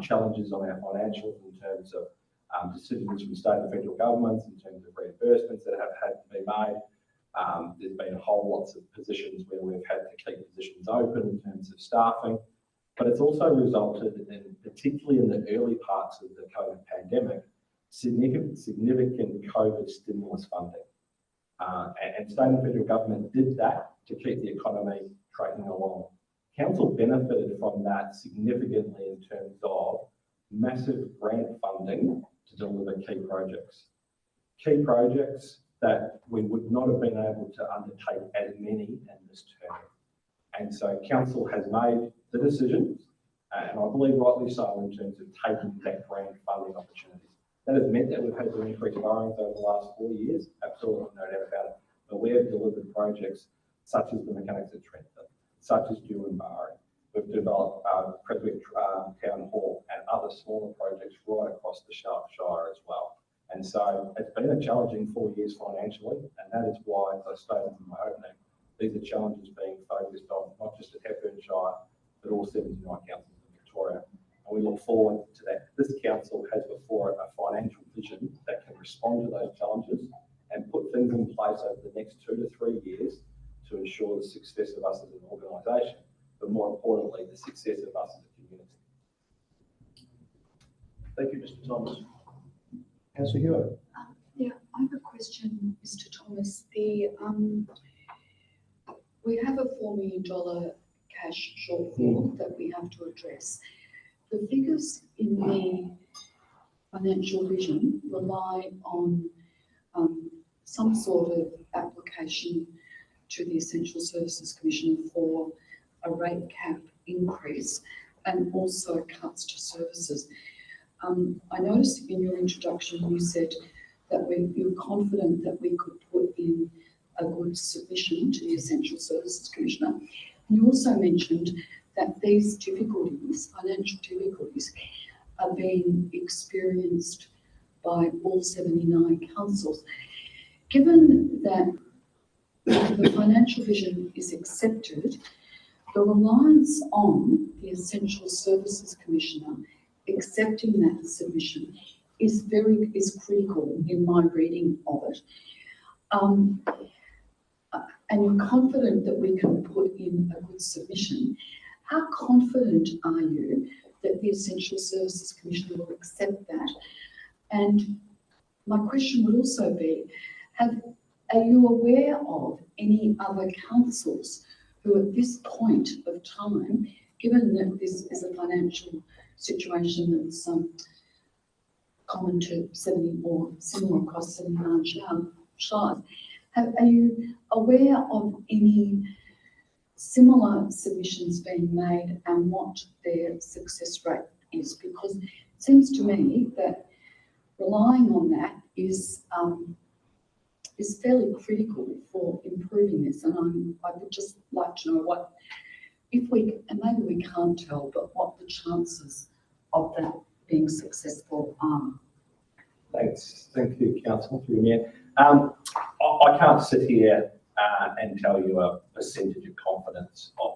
challenges on our financials in terms of decisions from state and federal governments, in terms of reimbursements that have had to be made. There's been a whole lots of positions where we've had to keep positions open in terms of staffing, but it's also resulted in, particularly in the early parts of the COVID pandemic, significant COVID stimulus funding. And state and federal government did that to keep the economy tracking along. Council benefited from that significantly in terms of massive grant funding to deliver key projects. Key projects that we would not have been able to undertake as many in this term. And so council has made the decisions, and I believe rightly so, in terms of taking that grant funding opportunities. That has meant that we've had to increase borrowings over the last 4 years, absolutely no doubt about it. But we have delivered projects such as the mechanics at Trentham, such as Dewinbarry. We've developed Creswick Town Hall and other smaller projects right across the Shire as well. And so it's been a challenging 4 years financially, and that is why, as I stated in my opening, these are challenges being focused on not just at Hepburn-Shire, but all 79 councils in Victoria. And we look forward to that. This council has before it a financial vision that can respond to those challenges and put things in place over the next 2 to 3 years to ensure the success of us as an organisation, but more importantly, the success of us as a community. Thank you, Mr. Thomas. Councillor Hewitt. Yeah, I have a question, Mr. Thomas. We have a $4 million cash shortfall that we have to address. The figures in the financial vision rely on some sort of application to the Essential Services Commission for a rate cap increase and also cuts to services. I noticed in your introduction you said that you're confident that we could put in a good submission to the Essential Services Commissioner. And you also mentioned that these difficulties, financial difficulties, are being experienced by all 79 councils. Given that the financial vision is accepted, the reliance on the Essential Services Commissioner accepting that submission is critical in my reading of it. And you're confident that we can put in a good submission. How confident are you that the Essential Services Commissioner will accept that? And my question would also be, are you aware of any other councils who at this point of time, given that this is a financial situation that's common to 70 or similar across 79 shires, are you aware of any similar submissions being made and what their success rate is, because it seems to me that relying on that is fairly critical for improving this. And I would just like to know what, if we, and maybe we can't tell, but what the chances of that being successful are. Thanks. Thank you, Councillor, through me. I can't sit here and tell you a percentage of confidence of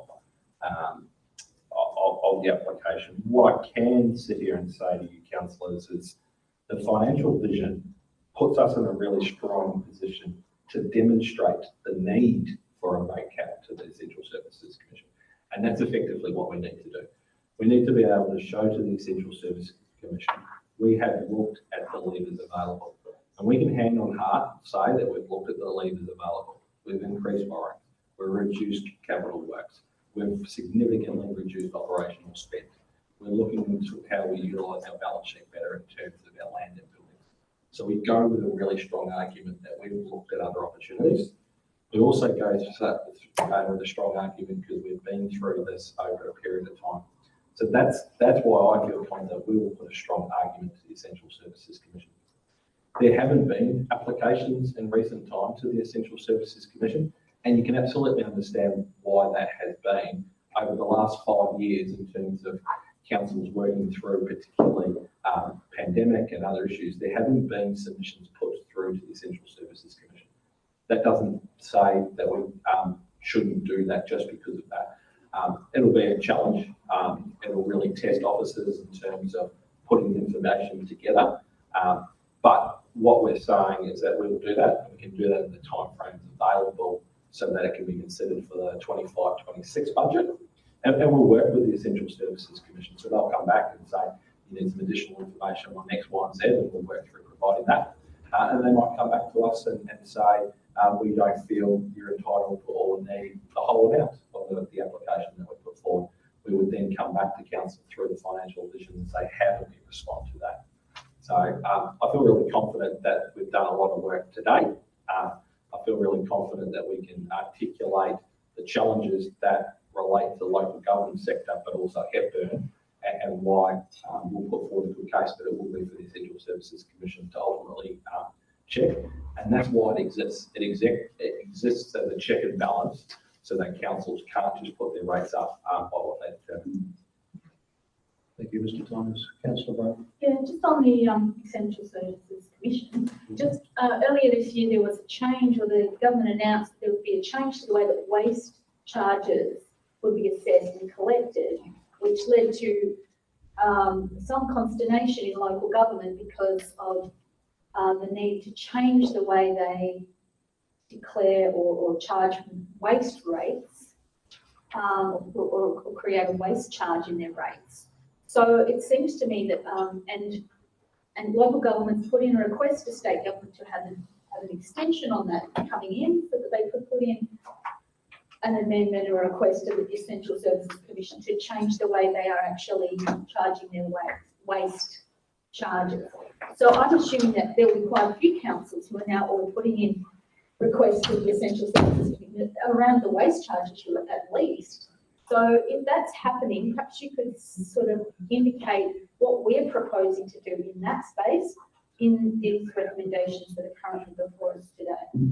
the application. What I can sit here and say to you, councillors, is the financial vision puts us in a really strong position to demonstrate the need for a VCAT to the Essential Services Commission. And that's effectively what we need to do. We need to be able to show to the Essential Services Commission, we have looked at the levers available. And we can hand on heart say that we've looked at the levers available. We've increased borrowing, we've reduced capital works, we've significantly reduced operational spend. We're looking into how we utilise our balance sheet better in terms of our land and buildings. So we go with a really strong argument that we've looked at other opportunities. We also go with a strong argument because we've been through this over a period of time. So that's why I feel confident we will put a strong argument to the Essential Services Commission. There haven't been applications in recent time to the Essential Services Commission, and you can absolutely understand why that has been over the last 5 years in terms of councils working through particularly pandemic and other issues. There haven't been submissions put through to the Essential Services Commission. That doesn't say that we shouldn't do that just because of that. It'll be a challenge. It'll really test officers in terms of putting information together. But what we're saying is that we will do that. We can do that in the timeframes available so that it can be considered for the 25-26 budget. And we'll work with the Essential Services Commission. So they'll come back and say, you need some additional information on X, Y, and Z, and we'll work through providing that. And they might come back to us and say, we don't feel you're entitled to or need the whole amount of the application that we put forward. We would then come back to council through the financial vision and say, how do we respond to that? So I feel really confident that we've done a lot of work today. I feel really confident that we can articulate the challenges that relate to the local government sector, but also Hepburn, and why we'll put forward a good case, but it will be for the Essential Services Commission to ultimately check. And that's why it exists. It exists as a check and balance so that councils can't just put their rates up by what they determine. Thank you, Mr. Thomas. Councillor Brown. Yeah, just on the Essential Services Commission, just earlier this year there was a change, or the government announced there would be a change to the way that waste charges would be assessed and collected, which led to some consternation in local government because of the need to change the way they declare or charge waste rates, or create a waste charge in their rates. So it seems to me that, and local governments put in a request to state government to have an extension on that coming in, so that they could put in an amendment or a request of the Essential Services Commission to change the way they are actually charging their waste charges. So I'm assuming that there will be quite a few councils who are now all putting in requests to the Essential Services Commission around the waste charge issue at least. So if that's happening, perhaps you could sort of indicate what we're proposing to do in that space in these recommendations that are currently before us today.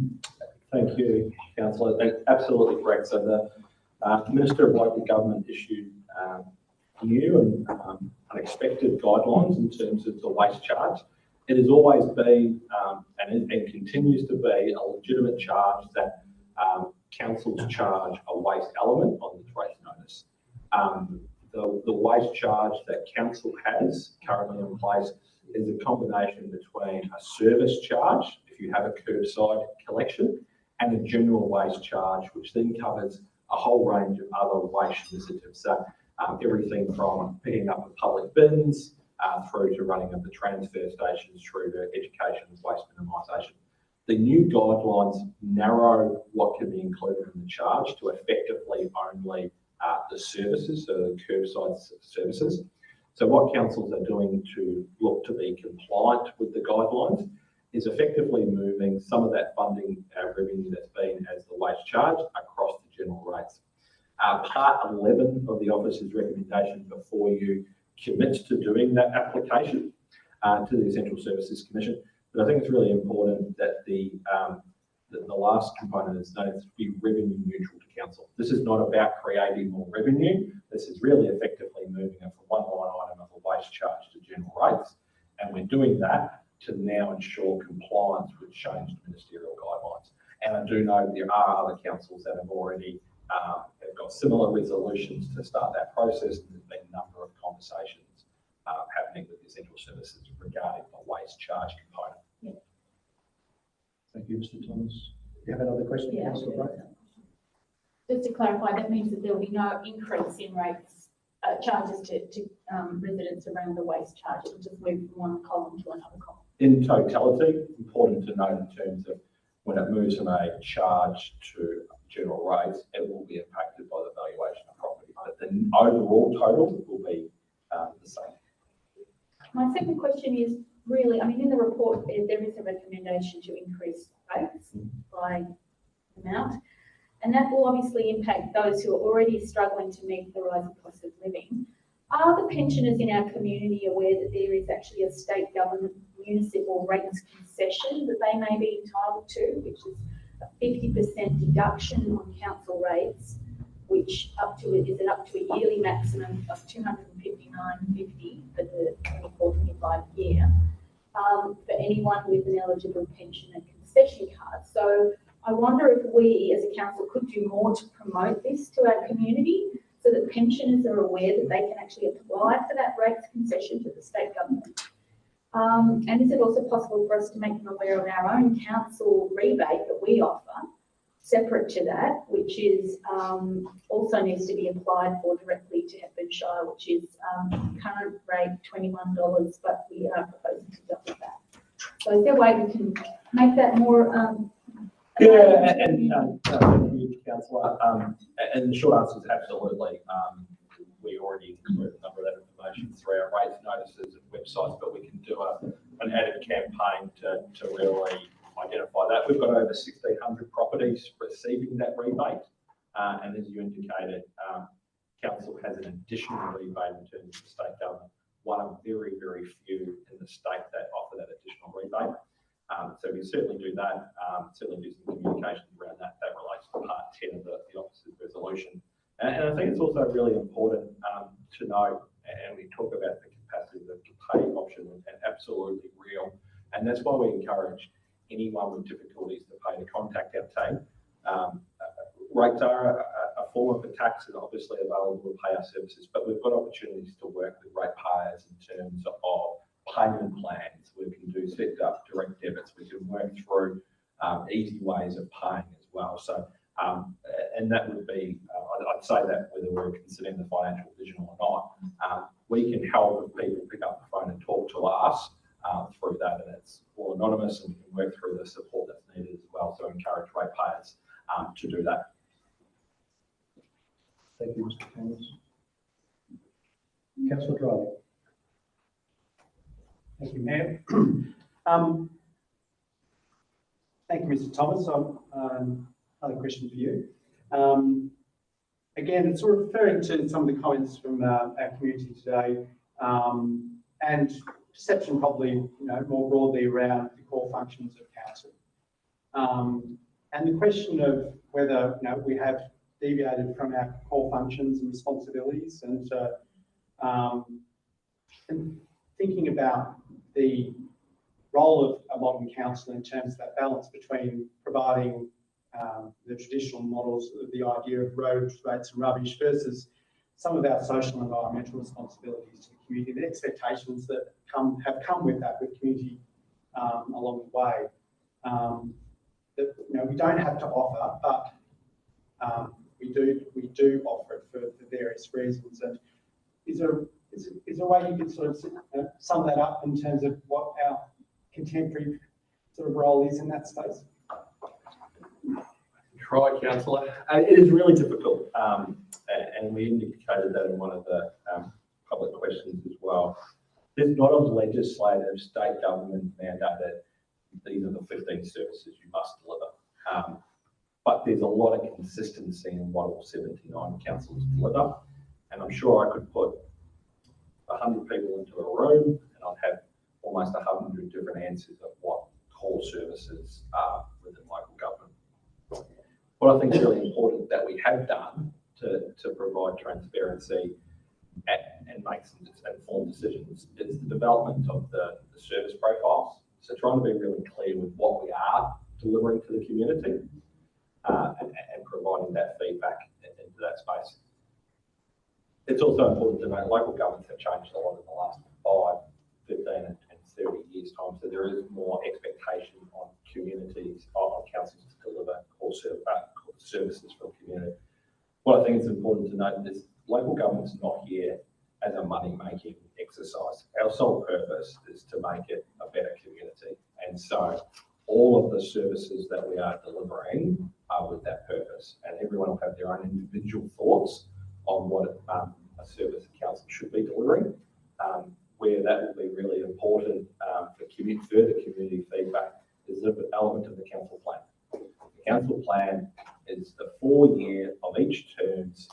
Thank you, Councillor. That's absolutely correct. So the Minister of Local Government issued new and unexpected guidelines in terms of the waste charge. It has always been and continues to be a legitimate charge that councils charge a waste element on the waste notice. The waste charge that council has currently in place is a combination between a service charge, if you have a curbside collection, and a general waste charge, which then covers a whole range of other waste initiatives. So everything from picking up the public bins through to running of the transfer stations, through to education and waste minimisation. The new guidelines narrow what can be included in the charge to effectively only the services, so the curbside services. So what councils are doing to look to be compliant with the guidelines is effectively moving some of that funding revenue that's been as the waste charge across the general rates. Part 11 of the officer's recommendation before you commits to doing that application to the Essential Services Commission. But I think it's really important that the last component is noted to be revenue neutral to council. This is not about creating more revenue. This is really effectively moving it from one line item of a waste charge to general rates. And we're doing that to now ensure compliance with changed ministerial guidelines. And I do know there are other councils that have already have got similar resolutions to start that process. And there's been a number of conversations happening with the Essential Services regarding the waste charge component. Yeah. Thank you, Mr. Thomas. Do you have another question, Yeah, Councillor Bray? just to clarify, that means that there will be no increase in rates, charges to residents around the waste charge. It will just move from one column to another column. In totality, important to note in terms of when it moves from a charge to general rates, it will be impacted by the valuation of property, but the overall total will be the same. My second question is really, I mean, in the report, there is a recommendation to increase rates by amount, and that will obviously impact those who are already struggling to meet the rising cost of living. Are the pensioners in our community aware that there is actually a state government municipal rates concession that they may be entitled to, which is a 50% deduction on council rates, which up to a yearly maximum of $259.50 for the 24-25 year for anyone with an eligible pension and concession card. So I wonder if we as a council could do more to promote this to our community so that pensioners are aware that they can actually apply for that rates concession to the state government. And is it also possible for us to make them aware of our own council rebate that we offer, separate to that, which is also needs to be applied for directly to Hepburn which is current rate $21, but we are proposing to double that. So is there a way we can make that more? Yeah, and thank you, Councillor. And the short answer is absolutely. We already include a number of that information through our rates notices and websites, but we can do an added campaign to really identify that. We've got over 1,600 properties receiving that rebate, and as you indicated, council has an additional rebate in terms of the state government. One of very, very few in the state that offer that additional rebate. So we certainly do that. Certainly do some communications around that. That relates to part 10 of the officer's resolution. And I think it's also really important to note, and we talk about the capacity to pay option and absolutely real. And that's why we encourage anyone with difficulties to pay to contact our team. Rates are a form of a tax and obviously available to pay our services, but we've got opportunities to work with ratepayers in terms of payment plans. We can do set up direct debits. We can work through easy ways of paying as well. So, and that would be, I'd say that whether we're considering the financial vision or not, we can help if people pick up the phone and talk to us through that, and it's all anonymous, and we can work through the support that's needed as well. So encourage ratepayers to do that. Thank you, Mr. Thomas. Councillor Dry. Thank you, Mayor. Thank you, Mr. Thomas. Another question for you. Again, it's sort of referring to some of the comments from our community today, and perception probably, more broadly around the core functions of council. And the question of whether, we have deviated from our core functions and responsibilities, and thinking about the role of a modern council in terms of that balance between providing the traditional models of the idea of roads, rates and rubbish versus some of our social and environmental responsibilities to the community, the expectations that have come with that, with community along the way. That we don't have to offer, but we do offer it for various reasons. And is there a way you could sort of sum that up in terms of what our contemporary sort of role is in that space? Try, Councillor. It is really difficult, and we indicated that in one of the public questions as well. There's not a legislative state government mandate that these are the 15 services you must deliver. but there's a lot of consistency in what all 79 councils deliver. And I'm sure I could put 100 people into a room and I'd have almost 100 different answers of what core services are within local government. What I think is really important that we have done to provide transparency and make some informed decisions is the development of the service profiles. So trying to be really clear with what we are delivering to the community and providing that feedback into that space. It's also important to note local governments have changed a lot in the last 5, 15 and 30 years time. So there is more expectation on communities, on councils to deliver core services for the community. What I think is important to note is local government's not here as a money-making exercise. Our sole purpose is to make it a better community. And so all of the services that we are delivering are with that purpose. And everyone will have their own individual thoughts on what a service a council should be delivering, where that will be really important for further community feedback is the element of the council plan. The council plan is the 4-year of each term's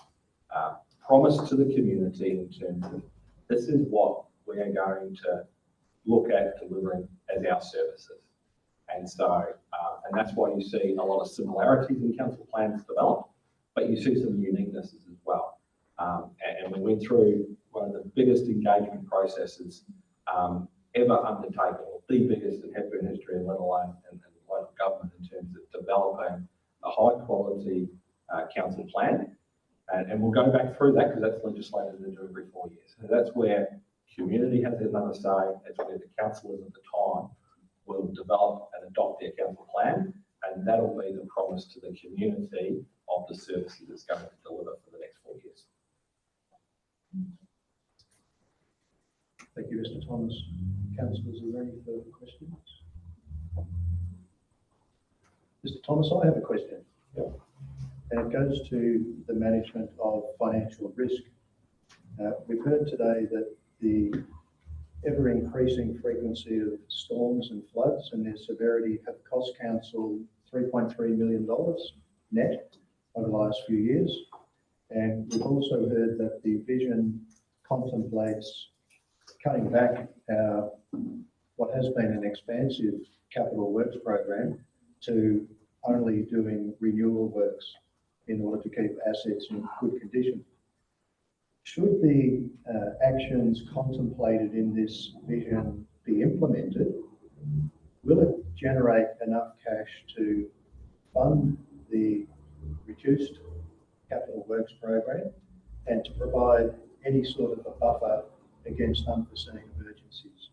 promise to the community in terms of this is what we are going to look at delivering as our services. And so, and that's why you see a lot of similarities in council plans develop, but you see some uniquenesses as well. And we went through one of the biggest engagement processes ever undertaken, or the biggest in Hepburn history, let alone in local government, in terms of developing a high quality council plan. And we'll go back through that because that's legislated to do every 4 years. So that's where community has another say. It's where the councillors at the time will develop and adopt their council plan, and that'll be the promise to the community of the services it's going to deliver for the next 4 years. Thank you, Mr. Thomas. Councillors, are there any further questions? Mr. Thomas, I have a question. Yep. And it goes to the management of financial risk. We've heard today that the ever-increasing frequency of storms and floods and their severity have cost council $3.3 million net over the last few years. And we've also heard that the vision contemplates cutting back what has been an expansive capital works program to only doing renewal works in order to keep assets in good condition. Should the actions contemplated in this vision be implemented, will it generate enough cash to fund the reduced capital works program and to provide any sort of a buffer against unforeseen emergencies?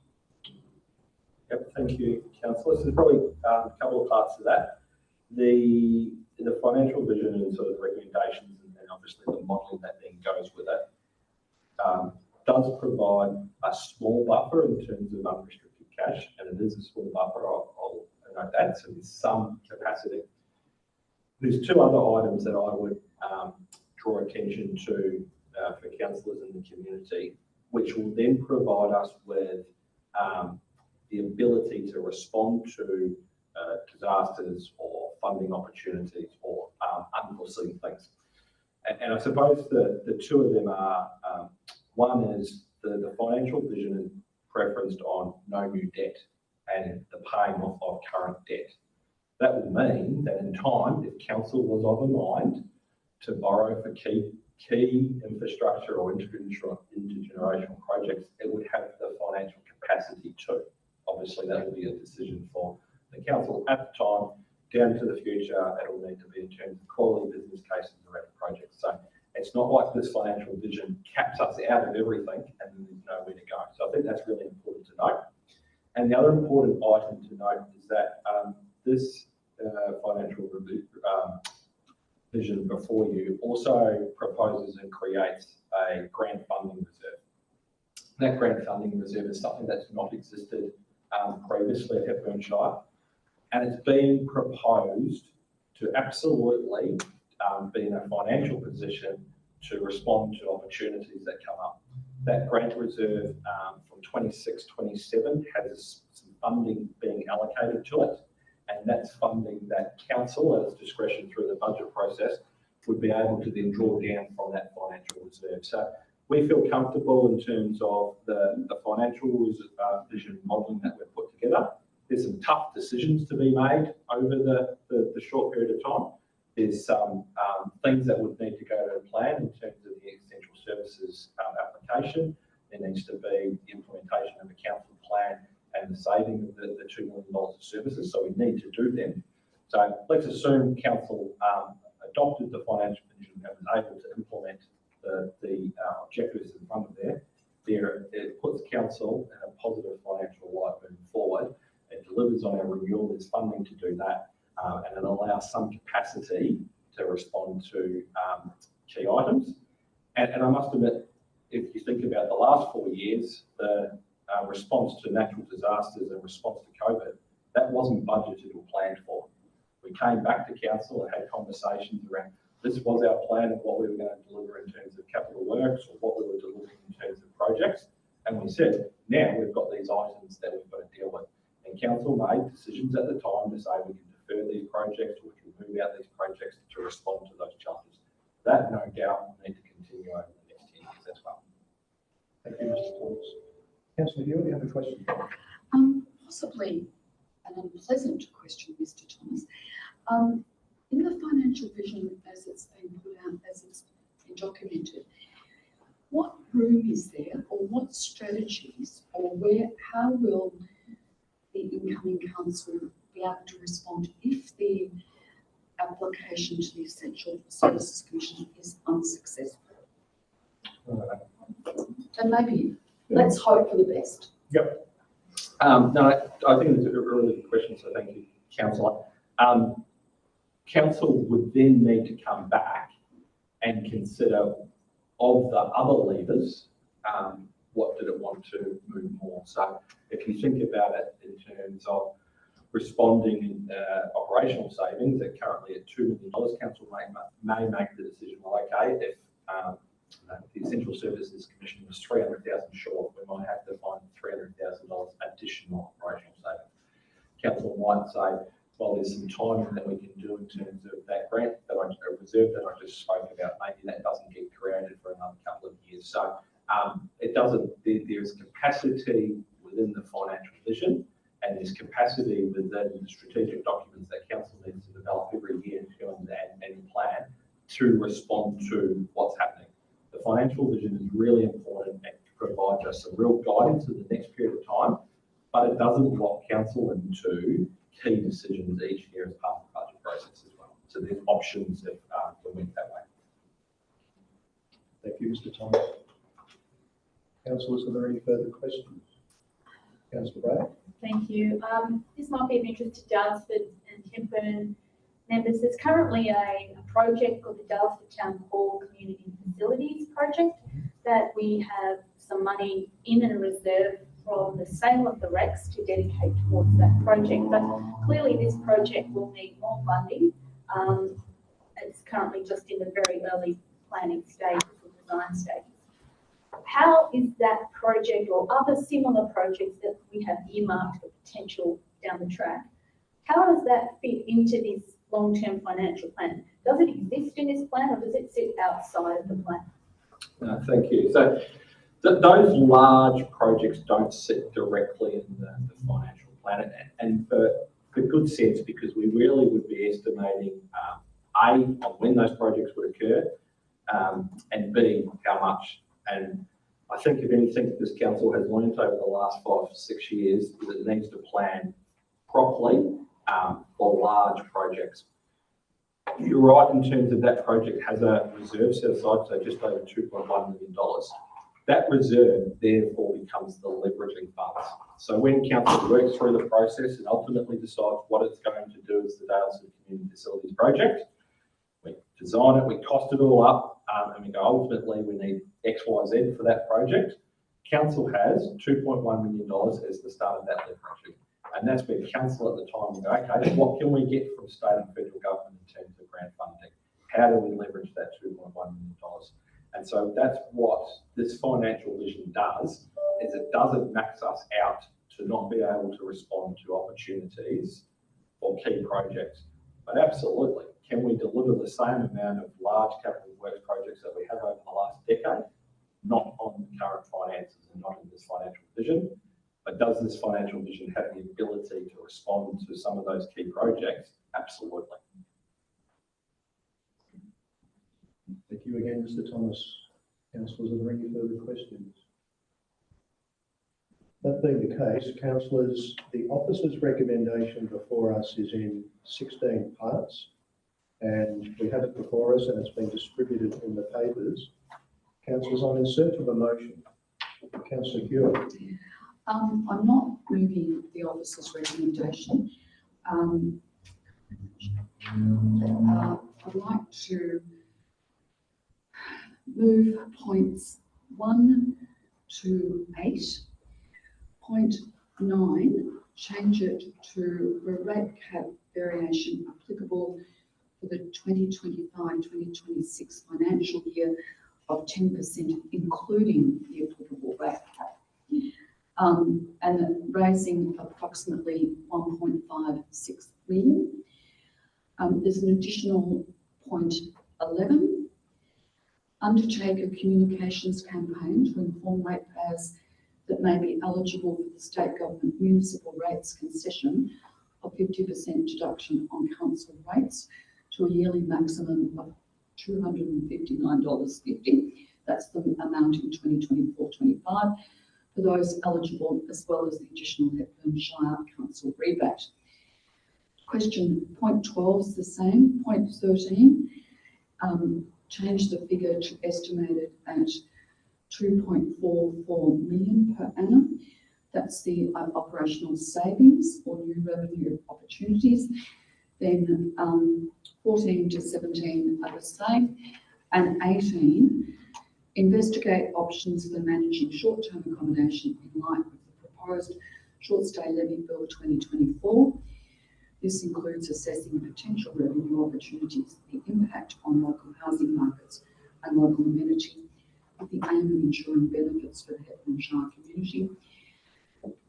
Yep, thank you, Councillor. So there's probably a couple of parts to that. The financial vision and sort of recommendations and obviously the modelling that then goes with it does provide a small buffer in terms of unrestricted cash, and it is a small buffer, I'll note that, so there's some capacity. There's two other items that I would draw attention to for councillors in the community, which will then provide us with the ability to respond to disasters or funding opportunities or unforeseen things. And I suppose the two of them are, one is the financial vision is preferenced on no new debt and the paying off of current debt. That would mean that in time, if council was of a mind to borrow for key infrastructure or intergenerational projects, it would have the financial capacity to. Obviously, that will be a decision for the council at the time. Down to the future, it will need to be in terms of quality business cases around the project. So it's not like this financial vision caps us out of everything and then there's nowhere to go. So I think that's really important to note. And the other important item to note is that this financial vision before you also proposes and creates a grant funding reserve. That grant funding reserve is something that's not existed previously at Hepburn Shire, and it's being proposed to absolutely be in a financial position to respond to opportunities that come up. That grant reserve from 26-27 has some funding being allocated to it, and that's funding that council at its discretion through the budget process would be able to then draw down from that financial reserve. So we feel comfortable in terms of the financial vision modelling that we've put together. There's some tough decisions to be made over the short period of time. There's some things that would need to go to plan in terms of the essential services application. There needs to be the implementation of a council plan and the saving of the $2 million of services. So we need to do them. So let's assume council adopted the financial vision and was able to implement the objectives in front of there. It puts council in a positive financial light moving forward. It delivers on our renewal. There's funding to do that, and it allows some capacity to respond to key items. And I must admit, if you think about the last 4 years, the response to natural disasters and response to COVID, that wasn't budgeted or planned for. We came back to council and had conversations around this was our plan of what we were going to deliver in terms of capital works or what we were delivering in terms of projects. And we said, now we've got these items that we've got to deal with. And council made decisions at the time to say we can defer these projects or we can move out these projects to respond to those challenges. That, no doubt, will need to continue over the next 10 years as well. Thank you, Mr. Thomas. Councillor Hewitt, you have a question? Possibly an unpleasant question, Mr. Thomas. In the financial vision, as it's been put out, as it's been documented, what room is there, or what strategies, or how will the incoming council be able to respond if the application to the Essential Services Commission is unsuccessful? And maybe let's hope for the best. Yep. No, I think it's a really good question, so thank you, Councillor. Council would then need to come back and consider of the other levers, what did it want to move more? So if you think about it in terms of responding in operational savings at currently at $2 million, council may make the decision, well, okay, if the Essential Services Commission was 300,000 short, we might have to find $300,000 additional operational savings. Council might say, well, there's some timing that we can do in terms of that grant that reserve that I just spoke about. Maybe that doesn't get created for another couple of years. So it doesn't. There's capacity within the financial vision, and there's capacity within the strategic documents that council needs to develop every year and plan to respond to what's happening. The financial vision is really important and provides us some real guidance in the next period of time, but it doesn't lock council into key decisions each year as part of the budget process as well. So there's options if we went that way. Thank you, Mr. Thomas. Councillors, are there any further questions? Councillor Bray. Thank you. This might be of interest to Darlesford and Hepburn members. There's currently a project called the Darlesford Town Hall Community Facilities Project that we have some money in a reserve from the sale of the Rex to dedicate towards that project. But clearly this project will need more funding. It's currently just in the very early planning stages or design stages. How is that project or other similar projects that we have earmarked for potential down the track, how does that fit into this long-term financial plan? Does it exist in this plan or does it sit outside of the plan? Thank you. So those large projects don't sit directly in the financial plan, and for good sense, because we really would be estimating A, on when those projects would occur, and B, how much. And I think if anything this council has learned over the last 5 or 6 years is it needs to plan properly for large projects. You're right in terms of that project has a reserve set aside, so just over $2.1 million. That reserve therefore becomes the leveraging funds. So when council works through the process and ultimately decides what it's going to do as the Darlesford Community Facilities Project, we design it, we cost it all up, and we go, ultimately we need X, Y, Z for that project. Council has $2.1 million as the start of that leveraging. And that's where council at the time will go, okay, what can we get from state and federal government in terms of grant funding? How do we leverage that $2.1 million? And so that's what this financial vision does, is it doesn't max us out to not be able to respond to opportunities for key projects. But absolutely, can we deliver the same amount of large capital works projects that we have over the last decade? Not on the current finances and not in this financial vision, but does this financial vision have the ability to respond to some of those key projects? Absolutely. Thank you again, Mr. Thomas. Councillors, are there any further questions? That being the case, councillors, the officer's recommendation before us is in 16 parts, and we have it before us and it's been distributed in the papers. Councillors, I'm in search of a motion. Councillor Hewitt. I'm not moving the officer's recommendation. I'd like to move points 1 to 8. Point 9, change it to a rate cap variation applicable for the 2025-2026 financial year of 10%, including the applicable rate cap. And raising approximately 1.56 million. There's an additional point 11, undertake a communications campaign to inform ratepayers that may be eligible for the state government municipal rates concession of 50% deduction on council rates to a yearly maximum of $259.50. That's the amount in 2024-25 for those eligible, as well as the additional Hepburn Shire Council rebate. Question point 12 is the same. Point 13, change the figure to estimated at 2.44 million per annum. That's the operational savings or new revenue opportunities. Then 14 to 17 are the same. And 18, investigate options for managing short-term accommodation in line with the proposed short stay levy bill 2024. This includes assessing potential revenue opportunities, the impact on local housing markets and local amenity, with the aim of ensuring benefits for the Hepburn Shire community.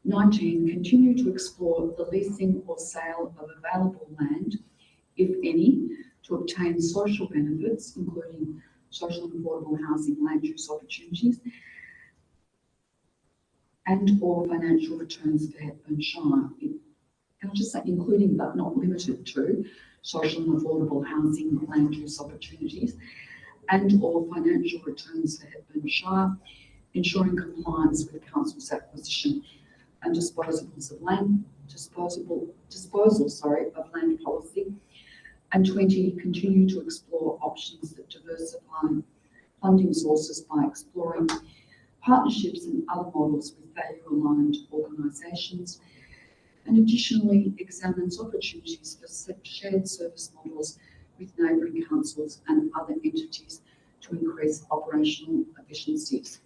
19, continue to explore the leasing or sale of available land, if any, to obtain social benefits, including social and affordable housing land use opportunities, and or financial returns for Hepburn Shire. Can I just say, including but not limited to social and affordable housing land use opportunities, and or financial returns for Hepburn Shire, ensuring compliance with council's acquisition and disposals of land, disposal of land policy. And 20, continue to explore options that diversify funding sources by exploring partnerships and other models with value-aligned organisations, and additionally examines opportunities for shared service models with neighbouring councils and other entities to increase operational efficiencies.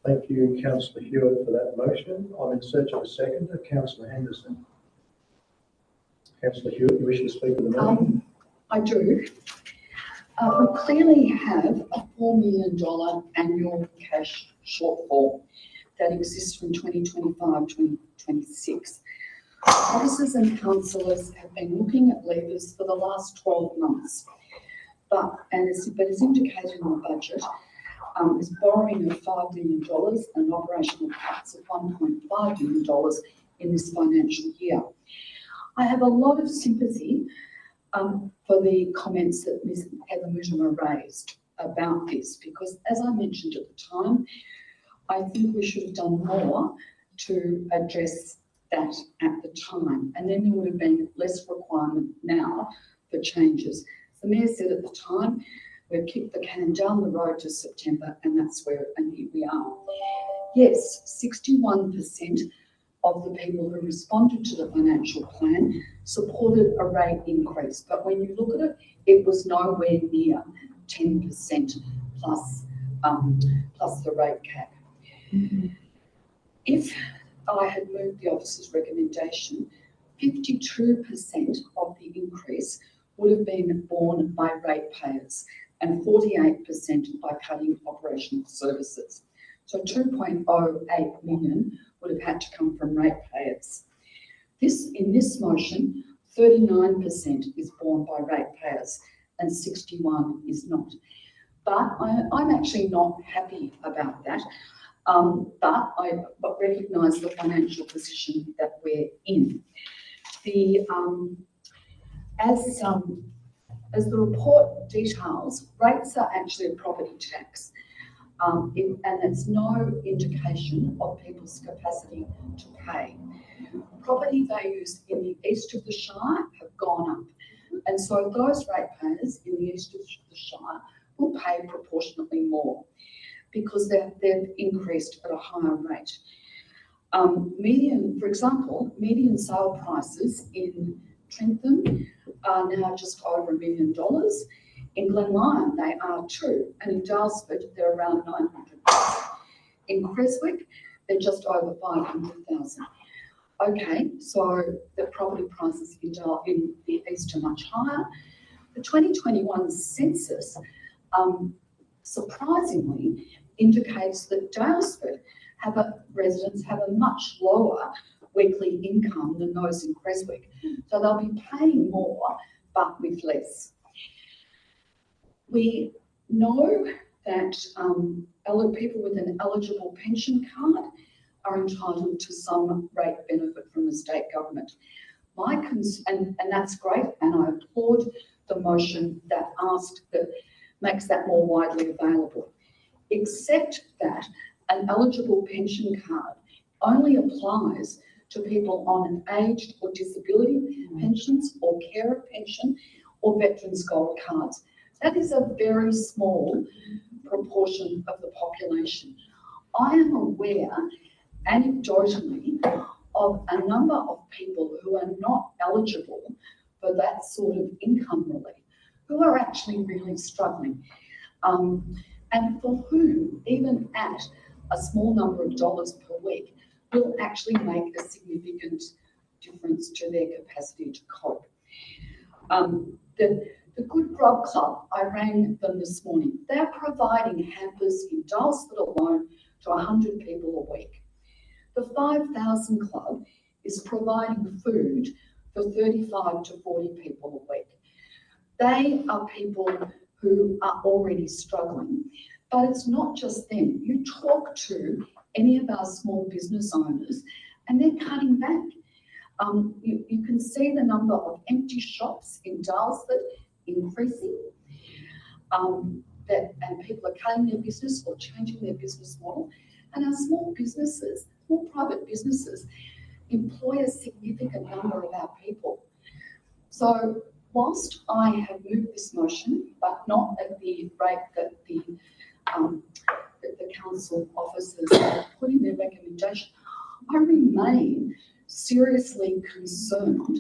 Thank you, Councillor Hewitt, for that motion. I'm in search of a seconder. Councillor Henderson. Councillor Hewitt, you wish to speak to the motion? I do. We clearly have a $4 million annual cash shortfall that exists from 2025-2026. Officers and councillors have been looking at levers for the last 12 months, but as indicated in the budget, is borrowing of $5 million and operational cuts of $1.5 million in this financial year. I have a lot of sympathy for the comments that Ms. Heather Mutimer raised about this, because as I mentioned at the time, I think we should have done more to address that at the time, and then there would have been less requirement now for changes. The Mayor said at the time, we've kicked the can down the road to September, and here we are. Yes, 61% of the people who responded to the financial plan supported a rate increase, but when you look at it, it was nowhere near 10% plus the rate cap. If I had moved the officer's recommendation, 52% of the increase would have been borne by ratepayers and 48% by cutting operational services. So 2.08 million would have had to come from ratepayers. In this motion, 39% is borne by ratepayers and 61% is not. But I'm actually not happy about that. But I recognise the financial position that we're in. As the report details, rates are actually a property tax, and it's no indication of people's capacity to pay. Property values in the east of the Shire have gone up, and so those ratepayers in the east of the Shire will pay proportionately more because they've increased at a higher rate. For example, median sale prices in Trentham are now just over $1 million. In Glenlyon, they are too, and in Dalesford, they're around 900,000. In Creswick, they're just over 500,000. Okay, so the property prices in the east are much higher. The 2021 census, surprisingly, indicates that Dalesford residents have a much lower weekly income than those in Creswick. So they'll be paying more, but with less. We know that people with an eligible pension card are entitled to some rate benefit from the state government. And that's great, and I applaud the motion that makes that more widely available, except that an eligible pension card only applies to people on an aged or disability pensions or carer pension or Veterans Gold cards. That is a very small proportion of the population. I am aware, anecdotally, of a number of people who are not eligible for that sort of income relief, who are actually really struggling, and for whom, even at a small number of dollars per week, will actually make a significant difference to their capacity to cope. The Good Grub Club, I rang them this morning. They're providing hampers in Dalesford alone to 100 people a week. The 5,000 Club is providing food for 35 to 40 people a week. They are people who are already struggling, but it's not just them. You talk to any of our small business owners and they're cutting back. You can see the number of empty shops in Dalesford increasing, and people are cutting their business or changing their business model. And our small businesses, small private businesses, employ a significant number of our people. So whilst I have moved this motion, but not at the rate that the council officers have put in their recommendation, I remain seriously concerned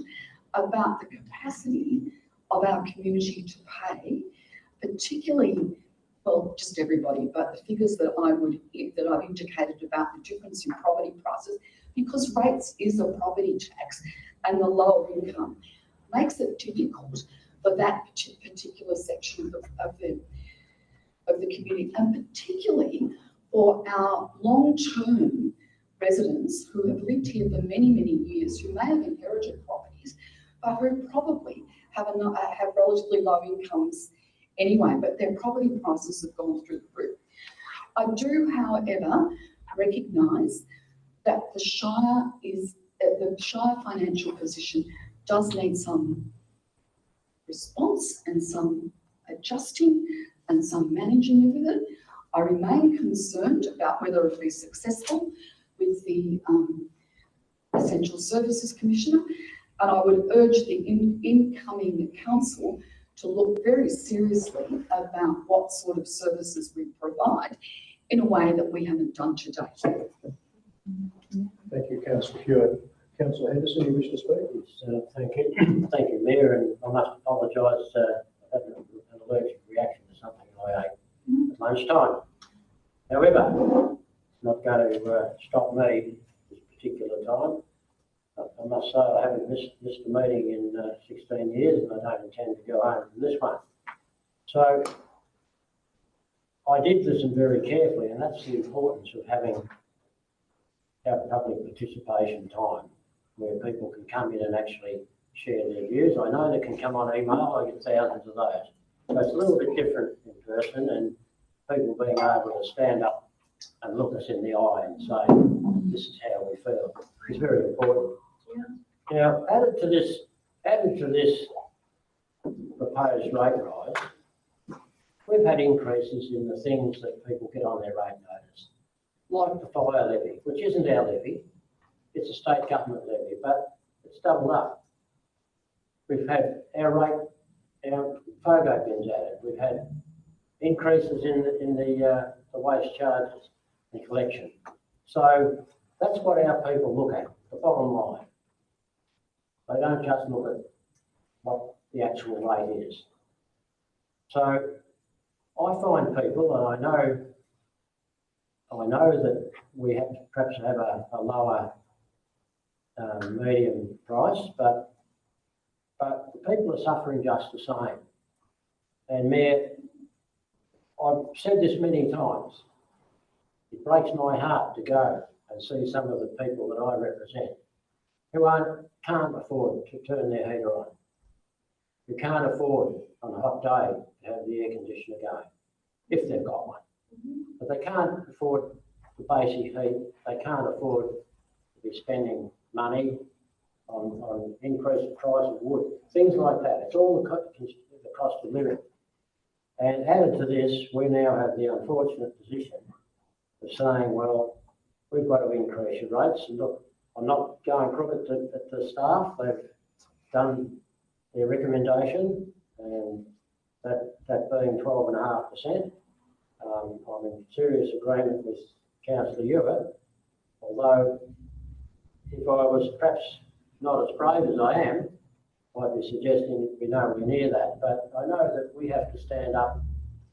about the capacity of our community to pay, particularly, well, just everybody, but the figures that I've indicated about the difference in property prices, because rates is a property tax and the lower income makes it difficult for that particular section of the community, and particularly for our long-term residents who have lived here for many, many years, who may have inherited properties, but who probably have relatively low incomes anyway, but their property prices have gone through the roof. I do, however, recognise that the Shire financial position does need some response and some adjusting and some managing of it. I remain concerned about whether it'll be successful with the Essential Services Commissioner, and I would urge the incoming council to look very seriously about what sort of services we provide in a way that we haven't done to date. Thank you, Councillor Hewitt. Councillor Henderson, you wish to speak? Yes, thank you. Thank you, Mayor, and I must apologise. I had an allergic reaction to something I ate at lunchtime. However, it's not going to stop me this particular time. I must say I haven't missed a meeting in 16 years, and I don't intend to go home from this one. So I did listen very carefully, and that's the importance of having our public participation time where people can come in and actually share their views. I know they can come on email, I get thousands of those. So it's a little bit different in person, and people being able to stand up and look us in the eye and say, this is how we feel. It's very important. Now, added to this proposed rate rise, we've had increases in the things that people get on their rate notice, like the fire levy, which isn't our levy, it's a state government levy, but it's doubled up. We've had our FOGO bins added. We've had increases in the waste charges and collection. So that's what our people look at, the bottom line. They don't just look at what the actual rate is. So I find people, and I know that we have to perhaps have a lower medium price, but the people are suffering just the same. And Mayor, I've said this many times, it breaks my heart to go and see some of the people that I represent who can't afford to turn their heater on, who can't afford on a hot day to have the air conditioner going, if they've got one. But they can't afford the basic heat, they can't afford to be spending money on increased price of wood, things like that. It's all the cost of living. And added to this, we now have the unfortunate position of saying, well, we've got to increase your rates. And look, I'm not going crooked at the staff. They've done their recommendation, and that being 12.5%. I'm in serious agreement with Councillor Ewart, although if I was perhaps not as brave as I am, I'd be suggesting that we nowhere near that. But I know that we have to stand up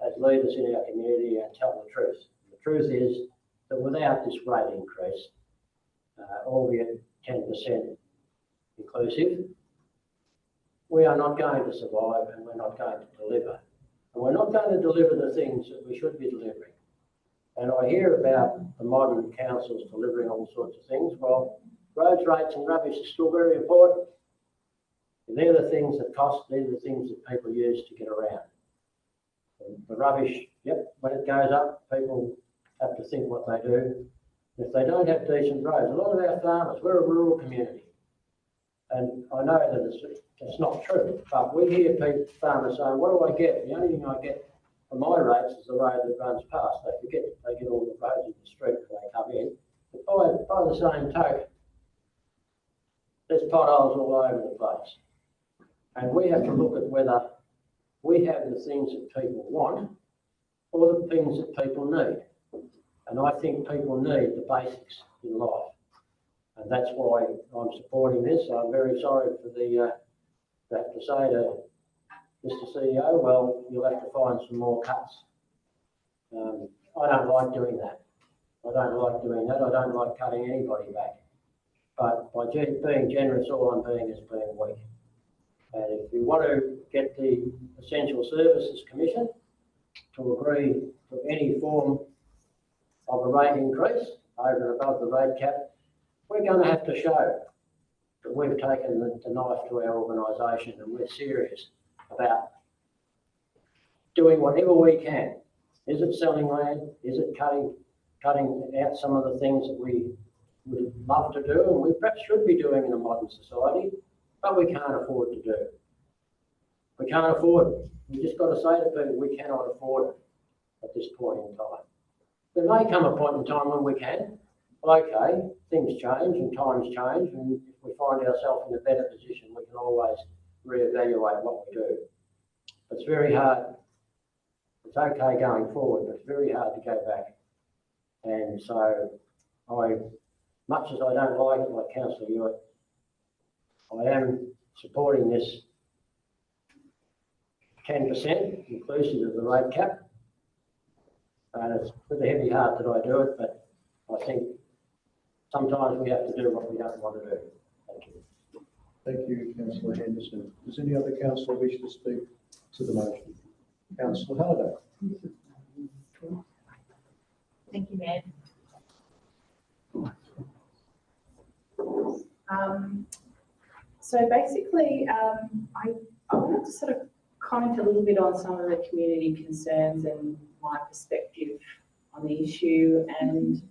as leaders in our community and tell the truth. The truth is that without this rate increase, albeit 10% inclusive, we are not going to survive, and we're not going to deliver. And we're not going to deliver the things that we should be delivering. And I hear about the modern councils delivering all sorts of things. Well, roads, rates and rubbish are still very important. And they're the things that cost, they're the things that people use to get around. And the rubbish, yep, when it goes up, people have to think what they do. If they don't have decent roads, a lot of our farmers, we're a rural community. And I know that it's not true, but we hear farmers saying, what do I get? The only thing I get from my rates is the road that runs past. They forget they get all the roads in the street when they come in. But by the same token, there's potholes all over the place. And we have to look at whether we have the things that people want or the things that people need. And I think people need the basics in life. And that's why I'm supporting this. I'm very sorry for to have to say to Mr. CEO, well, you'll have to find some more cuts. I don't like doing that. I don't like cutting anybody back. But by being generous, all I'm being is being weak. And if you want to get the Essential Services Commission to agree to any form of a rate increase over and above the rate cap, we're going to have to show that we've taken the knife to our organisation and we're serious about doing whatever we can. Is it selling land? Is it cutting out some of the things that we would love to do and we perhaps should be doing in a modern society, but we can't afford to do? We can't afford it. We just got to say to people, we cannot afford it at this point in time. There may come a point in time when we can. Okay, things change and times change, and if we find ourselves in a better position, we can always reevaluate what we do. It's very hard. It's okay going forward, but it's very hard to go back. And so, much as I don't like it, like Councillor Ewart, I am supporting this 10% inclusive of the rate cap. And it's with a heavy heart that I do it, but I think sometimes we have to do what we don't want to do. Thank you. Thank you, Councillor Henderson. Does any other councillor wish to speak to the motion? Councillor Halliday. Thank you, Mayor. So basically, I wanted to sort of comment a little bit on some of the community concerns and my perspective on the issue. And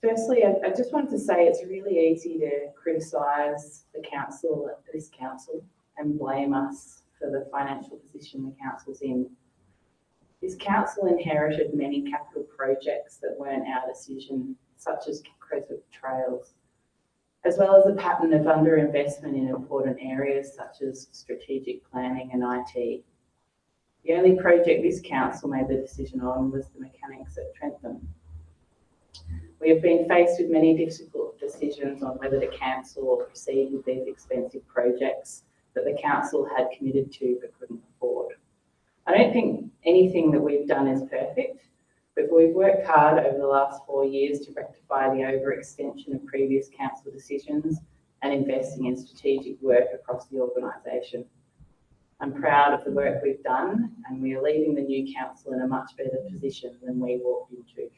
firstly, I just wanted to say it's really easy to criticise the council, this council, and blame us for the financial position the council's in. This council inherited many capital projects that weren't our decision, such as Creswick Trails, as well as a pattern of underinvestment in important areas such as strategic planning and IT. The only project this council made the decision on was the mechanics at Trentham. We have been faced with many difficult decisions on whether to cancel or proceed with these expensive projects that the council had committed to but couldn't afford. I don't think anything that we've done is perfect, but we've worked hard over the last 4 years to rectify the overextension of previous council decisions and investing in strategic work across the organisation. I'm proud of the work we've done, and we are leaving the new council in a much better position than we walked into.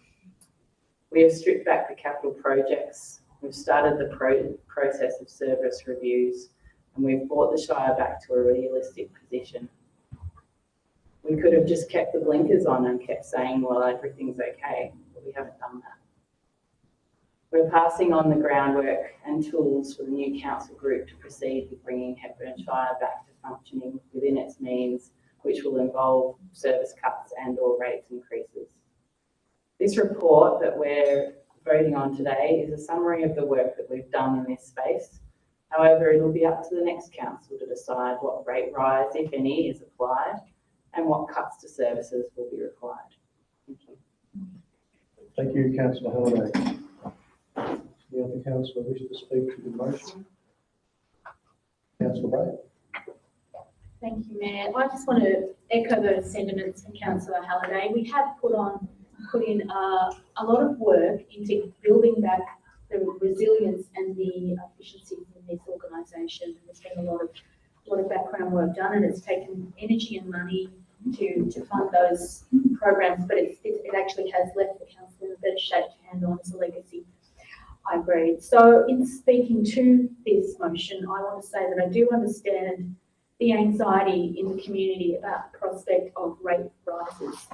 We have stripped back the capital projects, we've started the process of service reviews, and we've brought the Shire back to a realistic position. We could have just kept the blinkers on and kept saying, well, everything's okay, but we haven't done that. We're passing on the groundwork and tools for the new council group to proceed with bringing Hepburn Shire back to functioning within its means, which will involve service cuts and or rates increases. This report that we're voting on today is a summary of the work that we've done in this space. However, it'll be up to the next council to decide what rate rise, if any, is applied and what cuts to services will be required. Thank you. Thank you, Councillor Halliday. Any other councillor wish to speak to the motion? Councillor Bray. Thank you, Mayor. I just want to echo those sentiments from Councillor Halliday. We have put in a lot of work into building back the resilience and the efficiencies in this organisation. There's been a lot of background work done, and it's taken energy and money to fund those programs, but it actually has left the council in a better shape to hand on as a legacy. I agree. So in speaking to this motion, I want to say that I do understand the anxiety in the community about the prospect of rate rises.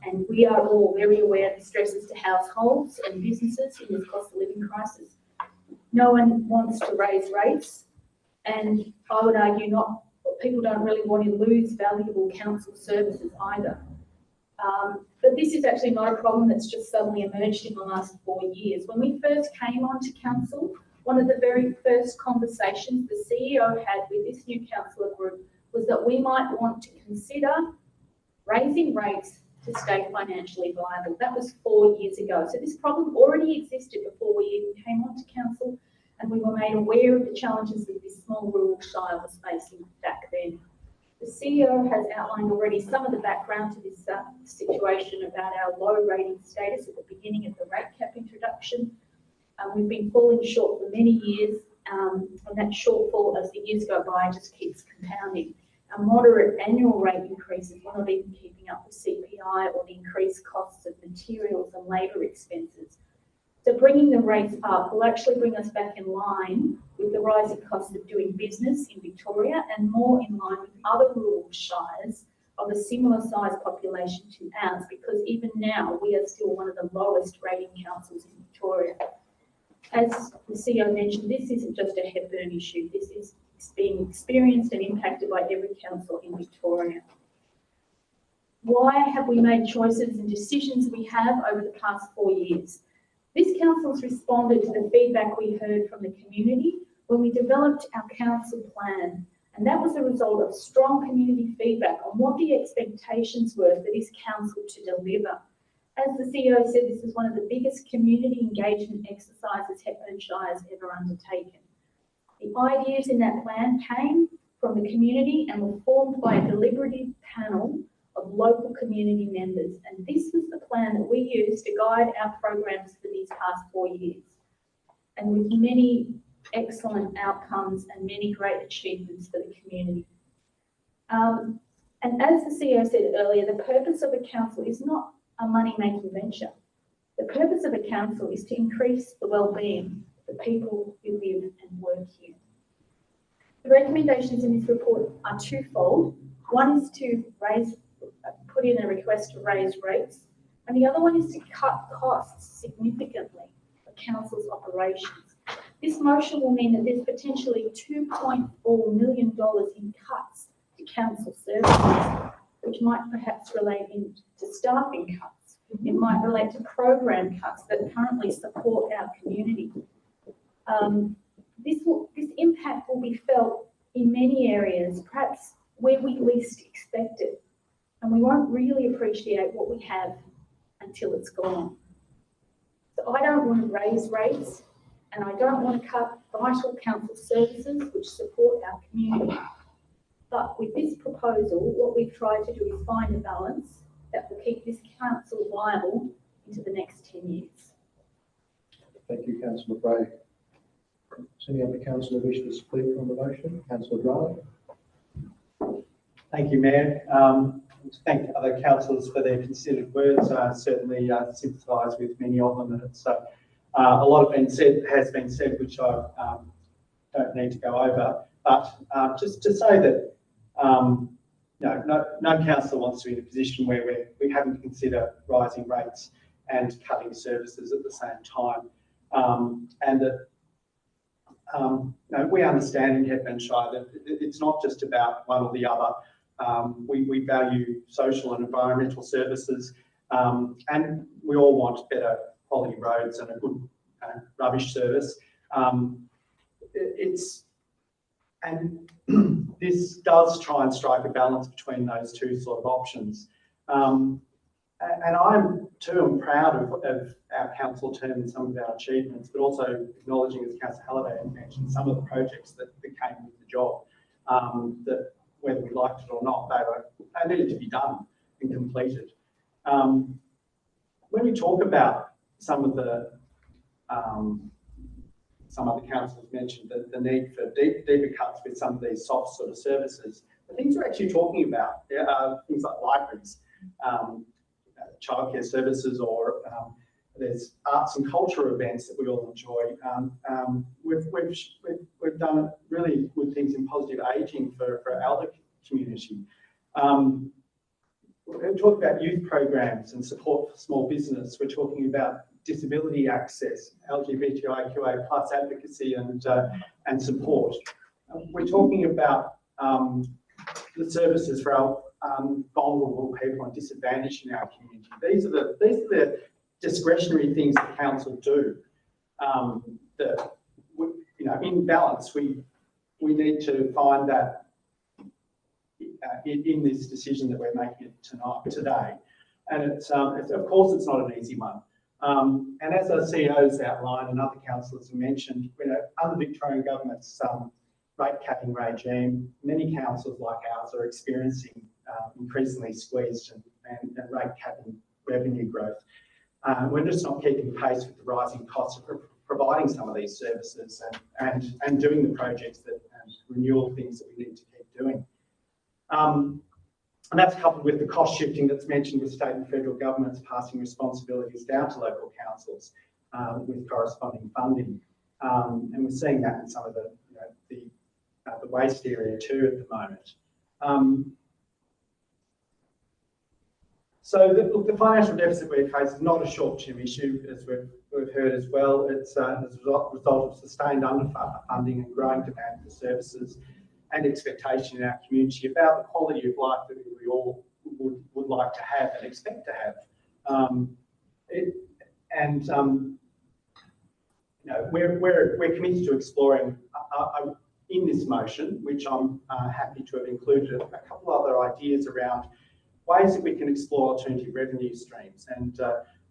And we are all very aware of the stresses to households and businesses in this cost of living crisis. No one wants to raise rates, and I would argue people don't really want to lose valuable council services either. But this is actually not a problem that's just suddenly emerged in the last 4 years. When we first came onto council, one of the very first conversations the CEO had with this new councillor group was that we might want to consider raising rates to stay financially viable. That was 4 years ago. So this problem already existed before we even came onto council, and we were made aware of the challenges that this small rural shire was facing back then. The CEO has outlined already some of the background to this situation about our low rating status at the beginning of the rate cap introduction. We've been falling short for many years, and that shortfall as the years go by just keeps compounding. Our moderate annual rate increases are not even keeping up with CPI or the increased costs of materials and labour expenses. So bringing the rates up will actually bring us back in line with the rising cost of doing business in Victoria and more in line with other rural shires of a similar size population to ours, because even now we are still one of the lowest rating councils in Victoria. As the CEO mentioned, this isn't just a Hepburn issue. This is being experienced and impacted by every council in Victoria. Why have we made choices and decisions we have over the past 4 years? This council's responded to the feedback we heard from the community when we developed our council plan, and that was a result of strong community feedback on what the expectations were for this council to deliver. As the CEO said, this is one of the biggest community engagement exercises Hepburn Shire has ever undertaken. The ideas in that plan came from the community and were formed by a deliberative panel of local community members. And this was the plan that we used to guide our programs for these past 4 years. And with many excellent outcomes and many great achievements for the community. And as the CEO said earlier, the purpose of a council is not a money-making venture. The purpose of a council is to increase the well-being of the people who live and work here. The recommendations in this report are twofold. One is to put in a request to raise rates, and the other one is to cut costs significantly for council's operations. This motion will mean that there's potentially $2.4 million in cuts to council services, which might perhaps relate to staffing cuts. It might relate to program cuts that currently support our community. This impact will be felt in many areas, perhaps where we least expect it, and we won't really appreciate what we have until it's gone. So I don't want to raise rates, and I don't want to cut vital council services which support our community. But with this proposal, what we've tried to do is find a balance that will keep this council viable into the next 10 years. Thank you, Councillor Bray. Does any other councillor wish to speak on the motion? Councillor Dryden. Thank you, Mayor. Thank other councillors for their considered words. I certainly sympathise with many of them, and it's a lot has been said, which I don't need to go over. But just to say that no councillor wants to be in a position where we haven't to consider rising rates and cutting services at the same time, and that we understand in Hepburn-Shire that it's not just about one or the other. We value social and environmental services, and we all want better quality roads and a good rubbish service. This does try and strike a balance between those two sort of options. And I'm too proud of our council term and some of our achievements, but also acknowledging, as Councillor Halliday mentioned, some of the projects that came with the job, that whether we liked it or not, they needed to be done and completed. When we talk about some of the some other councillors mentioned the need for deeper cuts with some of these soft sort of services, the things we're actually talking about are things like libraries, childcare services, or there's arts and culture events that we all enjoy. We've done really good things in positive ageing for our elder community. We're talking about youth programs and support for small business. We're talking about disability access, LGBTIQA plus advocacy and support. We're talking about the services for our vulnerable people and disadvantaged in our community. These are the discretionary things the council do. That in balance, we need to find that in this decision that we're making today. And it's of course it's not an easy one. And as our CEOs outlined and other councillors have mentioned, under the Victorian government's rate capping regime, many councils like ours are experiencing increasingly squeezed and rate capping revenue growth. We're just not keeping pace with the rising costs of providing some of these services and doing the projects and renewal things that we need to keep doing. And that's coupled with the cost shifting that's mentioned with state and federal governments passing responsibilities down to local councils with corresponding funding. And we're seeing that in some of the waste area too at the moment. So the financial deficit we face is not a short-term issue, as we've heard as well. It's as a result of sustained underfunding and growing demand for services and expectation in our community about the quality of life that we all would like to have and expect to have. We're committed to exploring in this motion, which I'm happy to have included, a couple other ideas around ways that we can explore alternative revenue streams. And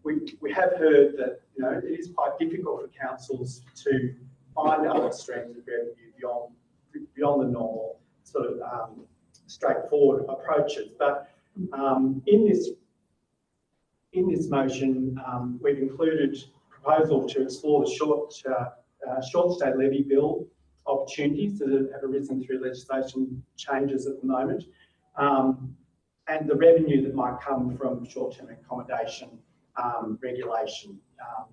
we have heard that it is quite difficult for councils to find other streams of revenue beyond the normal sort of straightforward approaches. But in this motion, we've included a proposal to explore the short stay levy bill opportunities that have arisen through legislation changes at the moment, and the revenue that might come from short-term accommodation regulation.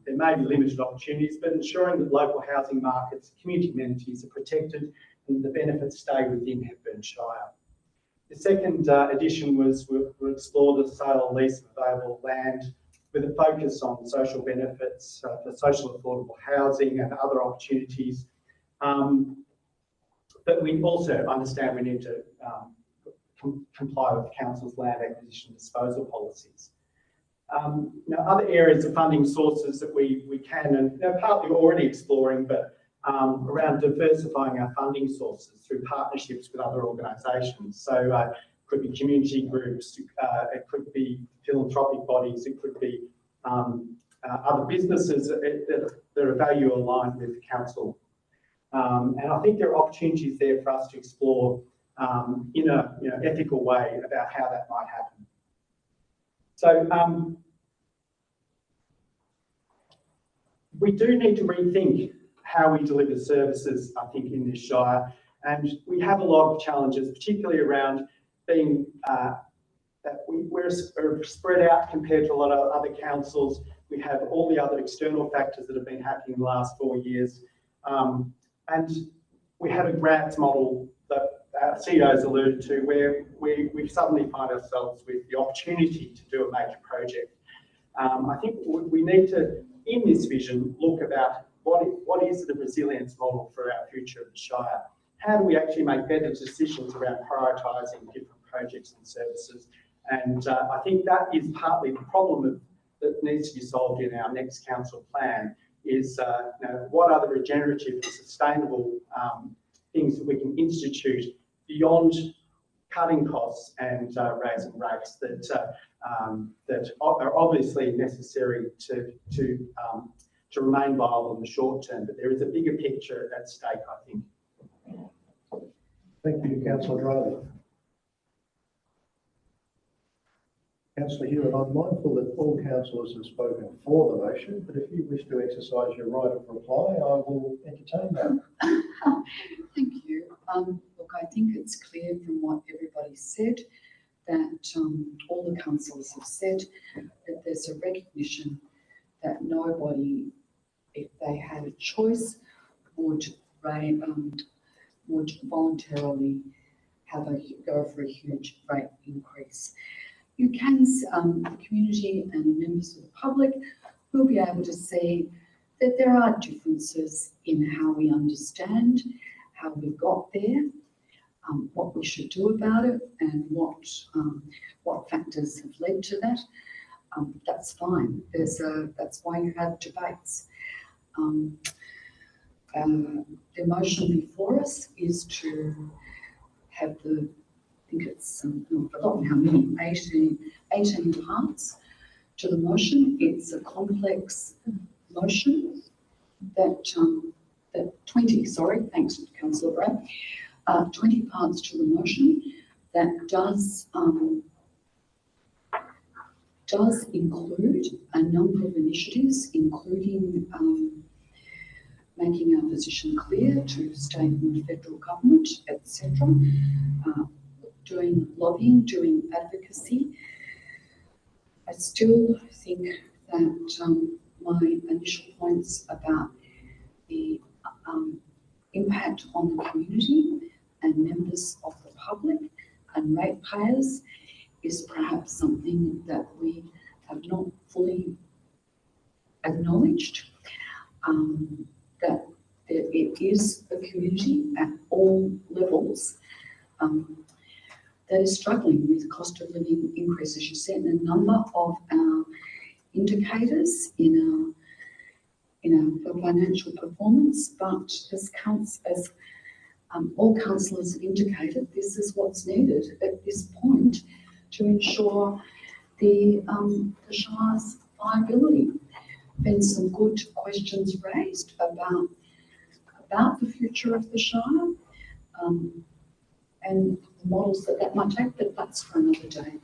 There may be limited opportunities, but ensuring that local housing markets, community amenities are protected and the benefits stay within Hepburn Shire. The second addition was we'll explore the sale and lease of available land with a focus on social benefits for social affordable housing and other opportunities. But we also understand we need to comply with Council's land acquisition disposal policies. Other areas of funding sources that we can, and partly already exploring, but around diversifying our funding sources through partnerships with other organisations. So it could be community groups, it could be philanthropic bodies, it could be other businesses that are value aligned with the council. And I think there are opportunities there for us to explore in a ethical way about how that might happen. So we do need to rethink how we deliver services, I think, in this Shire. And we have a lot of challenges, particularly around being that we're spread out compared to a lot of other councils. We have all the other external factors that have been happening in the last 4 years. And we have a grants model that our CEOs alluded to, where we suddenly find ourselves with the opportunity to do a major project. I think we need to, in this vision, look about what is the resilience model for our future of the Shire? How do we actually make better decisions around prioritising different projects and services? And I think that is partly the problem that needs to be solved in our next council plan, is what are the regenerative and sustainable things that we can institute beyond cutting costs and raising rates that are obviously necessary to remain viable in the short term. But there is a bigger picture at stake, I think. Thank you, Councillor Dryley. Councillor Hewitt, I'm mindful that all councillors have spoken for the motion, but if you wish to exercise your right of reply, I will entertain that. Thank you. Look, I think it's clear from what everybody said that all the councillors have said that there's a recognition that nobody, if they had a choice, would voluntarily go for a huge rate increase. You can, the community and members of the public will be able to see that there are differences in how we understand how we got there, what we should do about it, and what factors have led to that. That's fine. That's why you have debates. The motion before us is to have I think it's, I've forgotten how many, 18 parts to the motion. It's a complex motion that 20, sorry, thanks, Councillor Bray, 20 parts to the motion that does include a number of initiatives, including making our position clear to state and federal government, etc., doing lobbying, doing advocacy. I still think that my initial points about the impact on the community and members of the public and ratepayers is perhaps something that we have not fully acknowledged, that it is a community at all levels that is struggling with cost of living increases. You said a number of our indicators in our financial performance, but as all councillors have indicated, this is what's needed at this point to ensure the Shire's viability. Been some good questions raised about the future of the Shire and the models that might take, but that's for another day.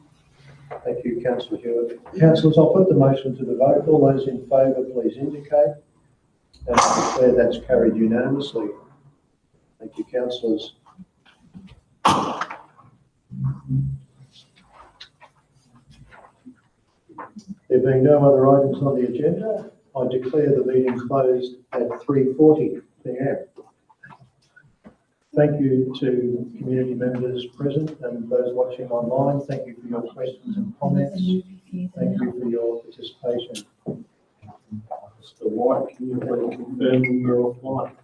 Thank you, Councillor Hewitt. Councillors, I'll put the motion to the vote. All those in favour, please indicate. And I declare that's carried unanimously. Thank you, councillors. There being no other items on the agenda, I declare the meeting closed at 3:40 p.m. Thank you to community members present and those watching online. Thank you for your questions and comments. Thank you for your participation. Mr. White, can you please confirm your offline?